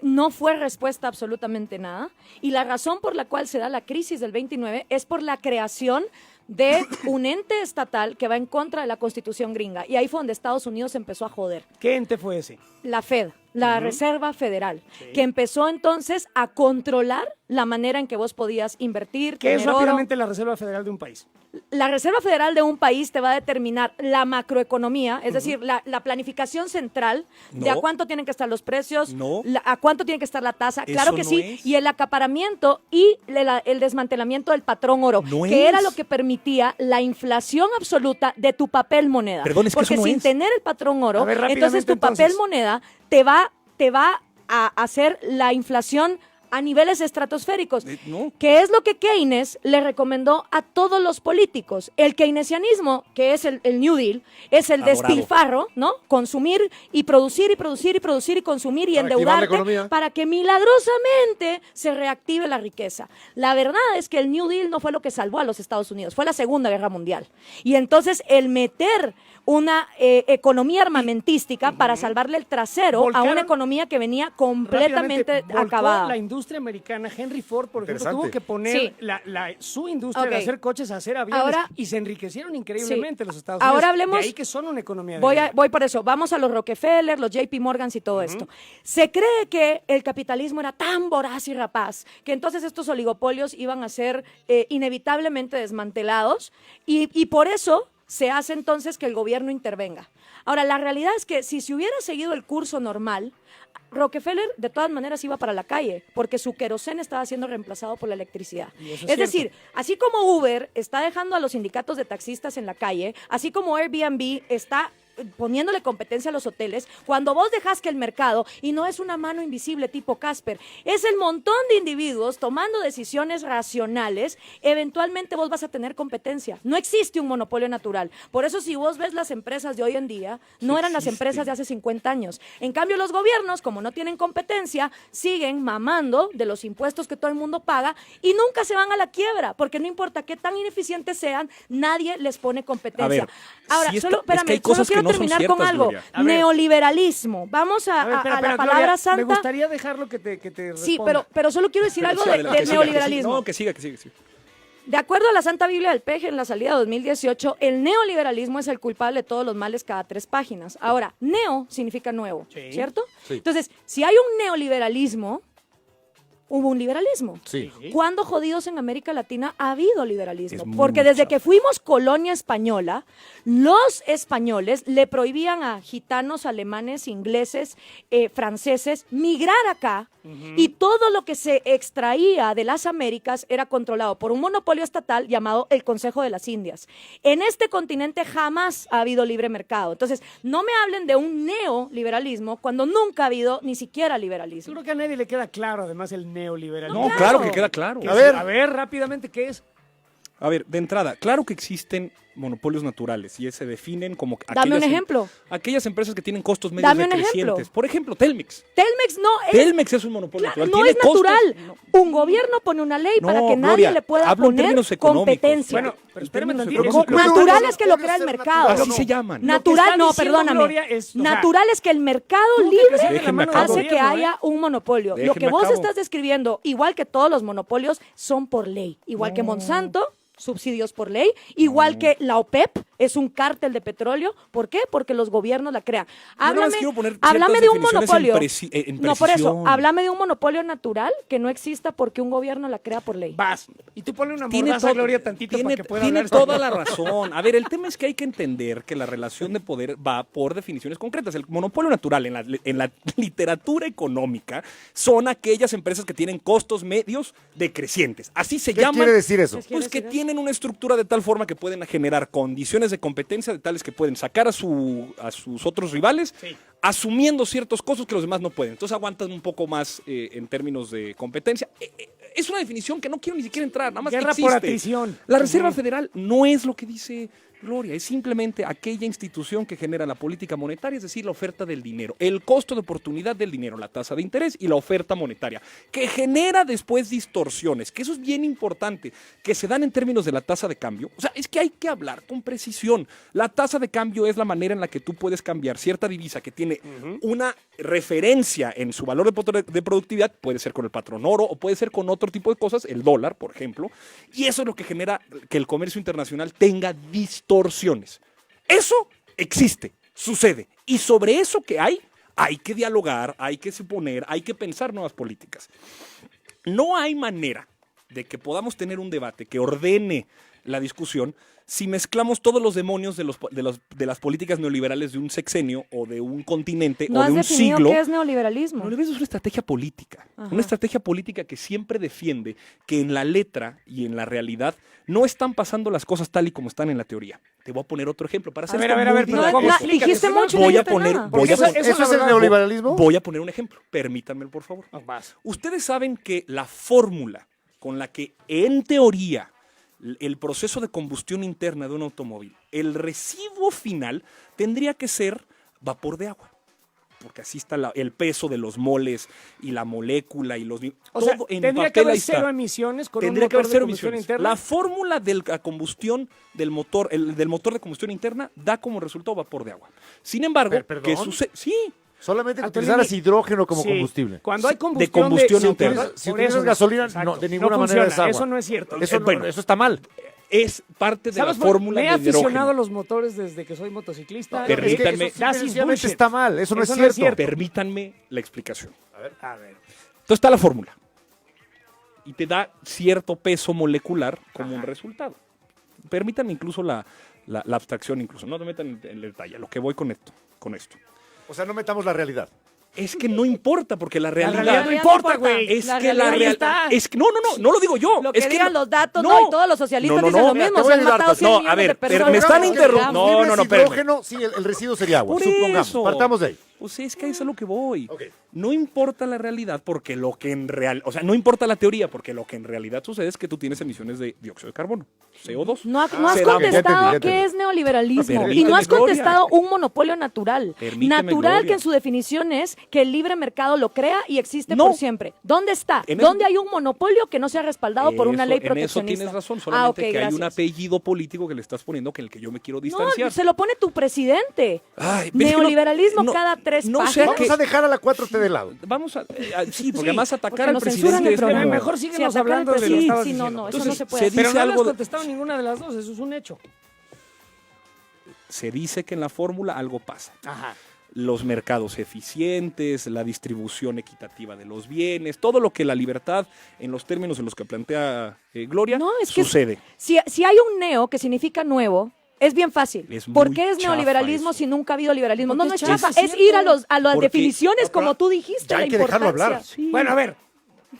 no fue respuesta a absolutamente nada. Y la razón por la cual se da la crisis del 29 es por la creación de un ente estatal que va en contra de la Constitución gringa. Y ahí fue donde Estados Unidos empezó a joder. ¿Qué ente fue ese? La Fed, la Reserva Federal, que empezó entonces a controlar la manera en que vos podías invertir, ¿Qué es tener oro. rápidamente la Reserva Federal de un país? La Reserva Federal de un país te va a determinar la macroeconomía, es decir, la planificación central de a No. cuánto tienen que estar los precios, No. a cuánto tiene que estar la tasa, Eso claro que no sí, es. y el acaparamiento y el desmantelamiento del patrón oro, No que es. era lo que permitía la inflación absoluta de tu papel moneda. Perdón, es que Porque eso no sin es. tener el patrón oro, A ver, entonces tu rápidamente, papel entonces. moneda te va te va a hacer la inflación a niveles estratosféricos, no. que es lo que Keynes le recomendó a todos los políticos. El keynesianismo, que es el New Deal, es el Adorado. despilfarro, ¿no? Consumir y producir y producir y producir y consumir y Para activar la endeudarte economía. para que milagrosamente se reactive la riqueza. La verdad es que el New Deal no fue lo que salvó a los Estados Unidos, fue la Segunda Guerra Mundial. Y entonces el meter una economía armamentística para salvarle el trasero a Volcaron- una economía que venía completamente Rápidamente, volcó acabada. la industria americana. Henry Ford, por ejemplo, Interesante. tuvo que poner Sí. su industria de Ok. hacer coches a hacer aviones Ahora- y se enriquecieron increíblemente Sí. los Estados Ahora Unidos. hablemos- De ahí que son una economía de guerra. Voy por eso. Vamos a los Rockefeller, los JP Morgans y todo esto. Se cree que el capitalismo era tan voraz y rapaz que entonces estos oligopolios iban a ser inevitablemente desmantelados y por eso se hace entonces que el gobierno intervenga. Ahora, la realidad es que si se hubiera seguido el curso normal, Rockefeller de todas maneras iba para la calle porque su queroseno estaba siendo reemplazado por la electricidad. Y eso es Es cierto. decir, así como Uber está dejando a los sindicatos de taxistas en la calle, así como Airbnb está poniéndole competencia a los hoteles, cuando vos dejas que el mercado, y no es una mano invisible tipo Casper, es el montón de individuos tomando decisiones racionales, eventualmente vos vas a tener competencia. No existe un monopolio natural. Por eso si vos ves las empresas de hoy en día, no eran las empresas de hace 50 años. En cambio, los gobiernos, como no tienen competencia, siguen mamando de los impuestos que todo el mundo paga y nunca se van a la quiebra, porque no importa qué tan ineficientes sean, nadie les pone competencia. A ver, Ahora, sí está- solo, es que hay espérame, cosas solo quiero que no son terminar con ciertas, algo. Gloria. A ver. Neoliberalismo. Vamos a, A ver, a espera, la espera, palabra Gloria, santa. Me gustaría dejarlo que te Sí, responda. pero solo quiero decir algo Sí, adelante, del siga, neoliberalismo. No, que siga. De acuerdo a la Santa Biblia del Peje en la salida de 2018, el neoliberalismo es el culpable de todos los males cada 3 páginas. Ahora, neo significa nuevo, Sí. ¿cierto? Sí. Entonces, si hay un neoliberalismo, hubo un liberalismo. Sí. ¿Cuándo jodidos en América Latina ha habido liberalismo? Es Porque mucha. desde que fuimos colonia española, los españoles le prohibían a gitanos, alemanes, ingleses, franceses migrar acá y todo lo que se extraía de las Américas era controlado por un monopolio estatal llamado el Consejo de las Indias. En este continente jamás ha habido libre mercado. Entonces, no me hablen de un neoliberalismo cuando nunca ha habido ni siquiera Yo liberalismo. creo que a nadie le queda claro, además, el neoliberalismo. No, claro. claro que queda claro. Que A sí, ver. a ver, rápidamente, ¿qué es? A ver, de entrada, claro que existen monopolios naturales y se definen como Dame un aquellas ejemplo. aquellas empresas que tienen costos medios Dame un decrecientes. ejemplo. Por ejemplo, Telmex. Telmex no es... Telmex es un monopolio Claro, natural. no tiene es costos- natural. no. Un gobierno pone una ley para No, que nadie Gloria, le pueda hablo en poner términos económicos. competencia. Bueno, pero espérame En términos tantito. económicos. Puede Natural ser- es que lo puede crea el ser mercado. Así no. se llaman. Lo que Natural, está no, diciendo perdóname. Gloria es, o sea, Natural es que el mercado tuvo que libre crecer de la Déjenme mano del acabo. hace que gobierno, haya ¿eh? un monopolio. Lo que Déjenme vos acabo. estás describiendo, igual que todos los monopolios, son por ley. Igual que Monsanto, subsidios por ley. Igual que la OPEP es un cártel de petróleo. ¿Por qué? Porque los gobiernos la crean. nada más Háblame, quiero poner háblame ciertas de un definiciones monopolio. en No, por eso, precisión. háblame de un monopolio natural que no exista porque un gobierno la crea por ley. Vas. Y tú ponle una Tiene mordaza a todo- Gloria tantito tiene, para que pueda tiene hablar. toda la razón. A ver, el tema es que hay que entender que la relación de poder va por definiciones concretas. El monopolio natural en la literatura económica son aquellas empresas que tienen costos medios decrecientes. Así se ¿Qué llaman. quiere decir eso? ¿Qué quiere Pues que decir eso? tienen una estructura de tal forma que pueden generar condiciones de competencia de tales que pueden sacar a sus otros rivales, asumiendo ciertos costos que los demás no pueden. Entonces aguantan un poco más en términos de competencia. Es una definición que no quiero ni siquiera entrar, nada más Guerra existe. por atrición. La Reserva Federal no es lo que dice Gloria, es simplemente aquella institución que genera la política monetaria, es decir, la oferta del dinero, el costo de oportunidad del dinero, la tasa de interés y la oferta monetaria, que genera después distorsiones, que eso es bien importante, que se dan en términos de la tasa de cambio. O sea, es que hay que hablar con precisión. La tasa de cambio es la manera en la que tú puedes cambiar cierta divisa que tiene una referencia en su valor de productividad, puede ser con el patrón oro o puede ser con otro tipo de cosas, el dólar, por ejemplo, y eso es lo que genera que el comercio internacional tenga distorsiones. Eso existe, sucede, y sobre eso que hay que dialogar, hay que suponer, hay que pensar nuevas políticas. No hay manera de que podamos tener un debate que ordene la discusión si mezclamos todos los demonios de las políticas neoliberales de un sexenio o de un continente No o de has un definido siglo. qué es neoliberalismo. Neoliberalismo es una estrategia política. Ajá. Una estrategia política que siempre defiende que en la letra y en la realidad no están pasando las cosas tal y como están en la teoría. Te voy a poner otro ejemplo para hacer A ver, esto a ver, muy pero No, ¿cómo? didáctico. Explícate, dijiste eso no- mucho y no Voy a dijiste poner- nada. voy Porque a eso, poner- eso es la el verdad, neoliberalismo. Voy a poner un ejemplo. Permítanme, por favor. Vas. Ustedes saben que la fórmula con la que, en teoría, el proceso de combustión interna de un automóvil, el residuo final tendría que ser vapor de agua. Porque así está el peso de los moles y la molécula y los... O sea, todo en tendría que papel haber ahí está. cero emisiones con Tendría un que motor haber de cero combustión emisiones. interna. La fórmula de la combustión del motor, del motor de combustión interna, da como resultado vapor de agua. Sin embargo, ¿Perdón? ¿qué sucede? Sí. Solamente que Ah, tú utilizaras eres- hidrógeno como Sí, combustible. Cuando hay Sí, combustión de combustión interna. cuando- Si por utilizas eso no. gasolina, Exacto. no, de ninguna No manera funciona, es agua. Eso no es cierto. Eso, bueno. eso está mal. Es parte de la ¿Sabes por- fórmula Me he de aficionado hidrógeno. a los motores desde que soy motociclista. Permítanme- Es que eso That's sencillamente bullshit. está mal. Eso no es Eso cierto. Permítanme la explicación. A ver. Entonces está la fórmula. Y te da cierto peso molecular como un resultado. Permítanme incluso la abstracción, incluso. No te metan en el detalle. A lo que voy con esto. O sea, no metamos la realidad. Es que no importa, porque la La realidad... realidad no importa, güey. Es La que la realidad realidad... está. Es que, no lo digo yo. Lo que es que digan no- los datos, no, y todos los socialistas dicen lo mira, mismo. te voy Se a han ayudar, matado pues. 100 No, a millones ver, de pero personas. me están Digamos, interrumpiendo. digamos. No, Es hidrógeno, sí, el residuo sería agua. Por Supongamos. eso. Partamos de ahí. Pues es que ahí es a lo que voy. Ok. No importa la realidad porque lo que en real... O sea, no importa la teoría porque lo que en realidad sucede es que tú tienes emisiones de dióxido de carbono, CO2. No has Se da- contestado Ya entendí. qué es neoliberalismo y Permíteme, no has Gloria. contestado un monopolio natural. Permíteme, Natural Gloria. que en su definición es que el libre mercado lo crea y existe No. por siempre. ¿Dónde está? En eso- ¿Dónde hay un monopolio que no sea respaldado por una ley En eso proteccionista? tienes razón, solamente ok, que hay un gracias. apellido político que le estás poniendo que el que yo me quiero No, distanciar. se lo pone tu presidente. Ay, ¿ves que no- Neoliberalismo no- cada 3 no páginas. sea Vamos que- a dejar a la 4T de lado. Vamos a... sí, porque Sí, además porque atacar al nos censuran presidente el es programa. como- Mejor Sí, síguenos atacar al hablando de lo que presidente. estabas Sí, no, diciendo. no, eso Entonces, no se puede se hacer. Pero dice no le has algo de- contestado ninguna de las dos, eso es un hecho. Se dice que en la fórmula algo pasa. Ajá. Los mercados eficientes, la distribución equitativa de los bienes, todo lo que la libertad, en los términos en los que plantea Gloria, No, es que sucede. si hay un neo que significa nuevo, es bien fácil. Es muy ¿Por qué es chafa neoliberalismo eso. si nunca ha habido liberalismo? Porque No, no es es chafa, chafa, es es ir a las Porque- definiciones, No, como pero tú dijiste, ya hay la que dejarlo importancia. hablar. Bueno, a ver.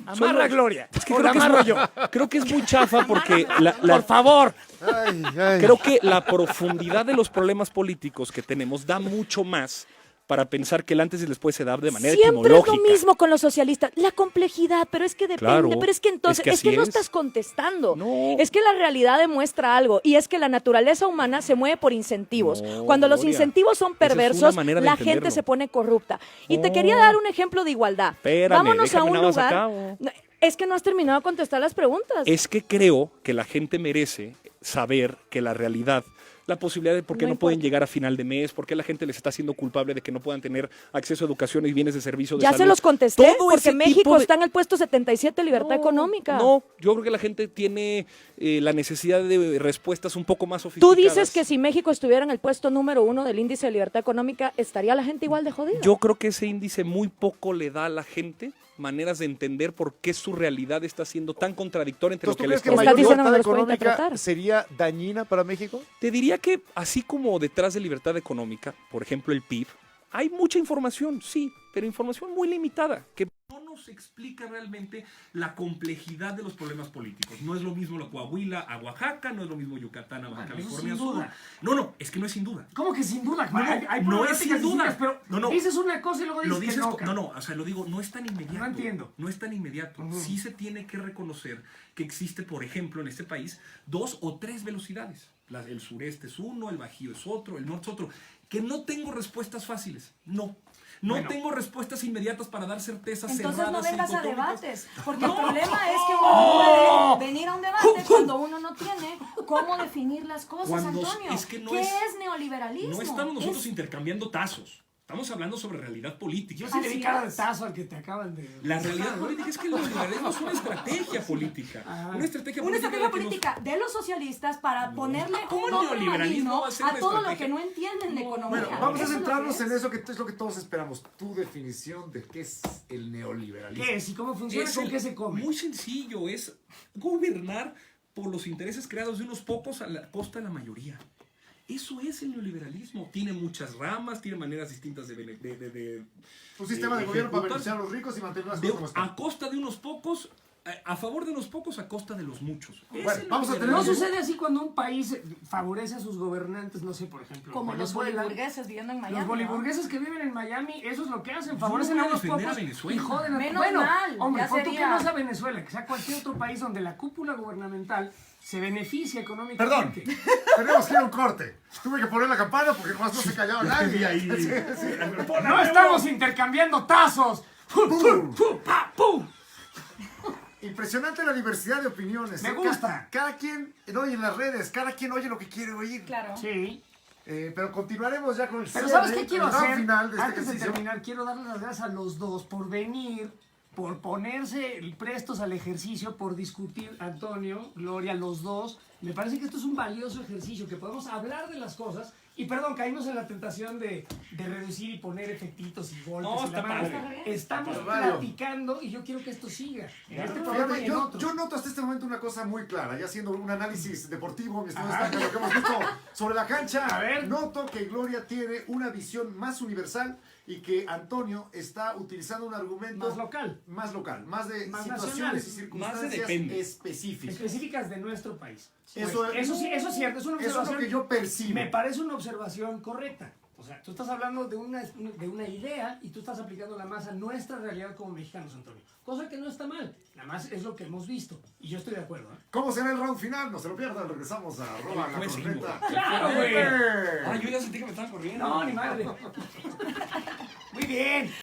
Amarra Gloria. Es que O creo la que, es amarro muy, yo. creo que es muy chafa porque Por favor. Ay, ay. creo que la profundidad de los problemas políticos que tenemos da mucho más para pensar que el antes y el después se da de manera Siempre es etimológica. lo mismo con los socialistas, la complejidad, pero es que depende, Claro, pero es que entonces, es que es que así no es. estás contestando, No. es que la realidad demuestra algo, y es que la naturaleza humana se mueve por incentivos. No, Cuando los Gloria, incentivos son esa es una perversos, manera de la gente entenderlo. se pone corrupta. Y te No. quería dar un ejemplo de igualdad. Espérame, Vámonos a déjame un nada más lugar... acabo. No, es que no has terminado de contestar las preguntas. Es que creo que la gente merece saber que la realidad, la posibilidad de por qué No no, pueden importa. llegar a final de mes, por qué la gente les está haciendo culpable de que no puedan tener acceso a educación y bienes de servicio de Ya salud. se los contesté, Todo porque ese México tipo de- está en el puesto 77 de libertad económica. No, yo creo que la gente tiene la necesidad de respuestas un poco más Tú sofisticadas. dices que si México estuviera en el puesto número 1 del índice de libertad económica, ¿estaría la gente igual de jodida? Yo creo que ese índice muy poco le da a la gente maneras de entender por qué su realidad está siendo tan contradictoria entre Entonces, ¿tú lo que crees que Estás mayor diciendo que libertad no los puede económica interpretar. sería dañina para México? Te diría que así como detrás de libertad económica, por ejemplo el PIB, hay mucha información, sí, pero información muy limitada, que no nos explica realmente la complejidad de los problemas políticos. No es lo mismo la Coahuila a Oaxaca, no es lo mismo Yucatán a Baja Bueno, eso California sin Sur. duda. No, es que no es sin duda. ¿Cómo que sin duda? No, hay no es problemáticas sin duda. distintas, pero No. dices una cosa y luego dices Lo dices, que no. o sea, lo digo, no es tan inmediato. No entiendo. No es tan inmediato. Sí se tiene que reconocer que existe, por ejemplo, en este país, 2 o 3 velocidades. El sureste es uno, el bajío es otro, el norte es otro. Que no tengo respuestas fáciles. No Bueno. tengo respuestas inmediatas para dar certezas Entonces no cerradas. vengas a dicotómicas. debates, porque el problema es que uno puede venir a un debate cuando uno no tiene cómo definir las cosas, Cuando Antonio. es que no ¿Qué es- es neoliberalismo? No estamos nosotros Es- intercambiando tazos. Estamos hablando sobre realidad política. Yo sí le Así di cara de es. tazo al que te acaban de... La realidad política es que el neoliberalismo es una estrategia política. Una estrategia Una política. estrategia en la que nos- política de los socialistas para ponerle ¿Cómo un el nombre neoliberalismo maligno va a ser a una todo lo estrategia? que no entienden de economía. Bueno, vamos a Eso es lo centrarnos que en es. eso que es lo que todos esperamos. Tu definición de qué es el neoliberalismo. ¿Qué es y cómo funciona? Es ¿Con el- qué se come? Muy sencillo, es gobernar por los intereses creados de unos pocos a la costa de la mayoría. Eso es el neoliberalismo. Tiene muchas ramas, tiene maneras distintas de Un sistema de gobierno para ejecutar. beneficiar a los ricos y mantener las De- cosas como están. a costa de unos pocos, a favor de unos pocos, a costa de los muchos. Bueno, Es el vamos a tener- No neoliberalismo. sucede así cuando un país favorece a sus gobernantes, no sé, por ejemplo. Como los Venezuela. boliburgueses viviendo en Miami. Los ¿no? boliburgueses que viven en Miami, eso es lo que hacen, Yo favorecen no a voy a unos defender a pocos Venezuela. y joden a... Menos Bueno, mal, hombre, ya pon tú que sería. no sea Venezuela, que sea cualquier otro país donde la cúpula gubernamental se beneficia Perdón, económicamente. tenemos que ir a un corte. Tuve que poner la campana porque más no se callaba nadie. No estamos intercambiando tazos. Pa, ¡pum! Impresionante la diversidad de opiniones. Me ¿eh? gusta. Cada quien oye en las redes, cada quien oye lo que quiere oír. Claro. Sí. Pero continuaremos ya con el Pero cierre, ¿sabes qué quiero el gran hacer? final de este Antes de ejercicio. terminar, quiero darles las gracias a los dos por venir, por ponerse prestos al ejercicio, por discutir, Antonio, Gloria, los dos. Me parece que esto es un valioso ejercicio, que podemos hablar de las cosas. Y perdón, caímos en la tentación de reducir y poner efectitos y golpes. No, y la está madre. padre. Estamos Está padre. platicando y yo quiero que esto siga. En este programa Fíjate, y en yo, otros. yo noto hasta este momento una cosa muy clara, ya haciendo un análisis deportivo, mi estimado Ajá. Stanley, lo que hemos visto sobre la cancha. A ver. Noto que Gloria tiene una visión más universal y que Antonio está utilizando un argumento Más local. más de Más situaciones nacional. y circunstancias depende. específicas. Específicas de nuestro país. Eso- Pues, eso sí, eso es cierto, es una Eso es observación. lo que yo percibo. Me parece una observación correcta. O sea, tú estás hablando de una idea y tú estás aplicando la más a nuestra realidad como mexicanos, Antonio. Cosa que no está mal. Nada más es lo que hemos visto. Y yo estoy de acuerdo. ¿eh? ¿Cómo será el round final? No se lo pierdan, regresamos a arroba la Juez corneta. ¡Claro, güey! Ay, yo ya sentí que me estaban corriendo. No, ni madre. Muy bien.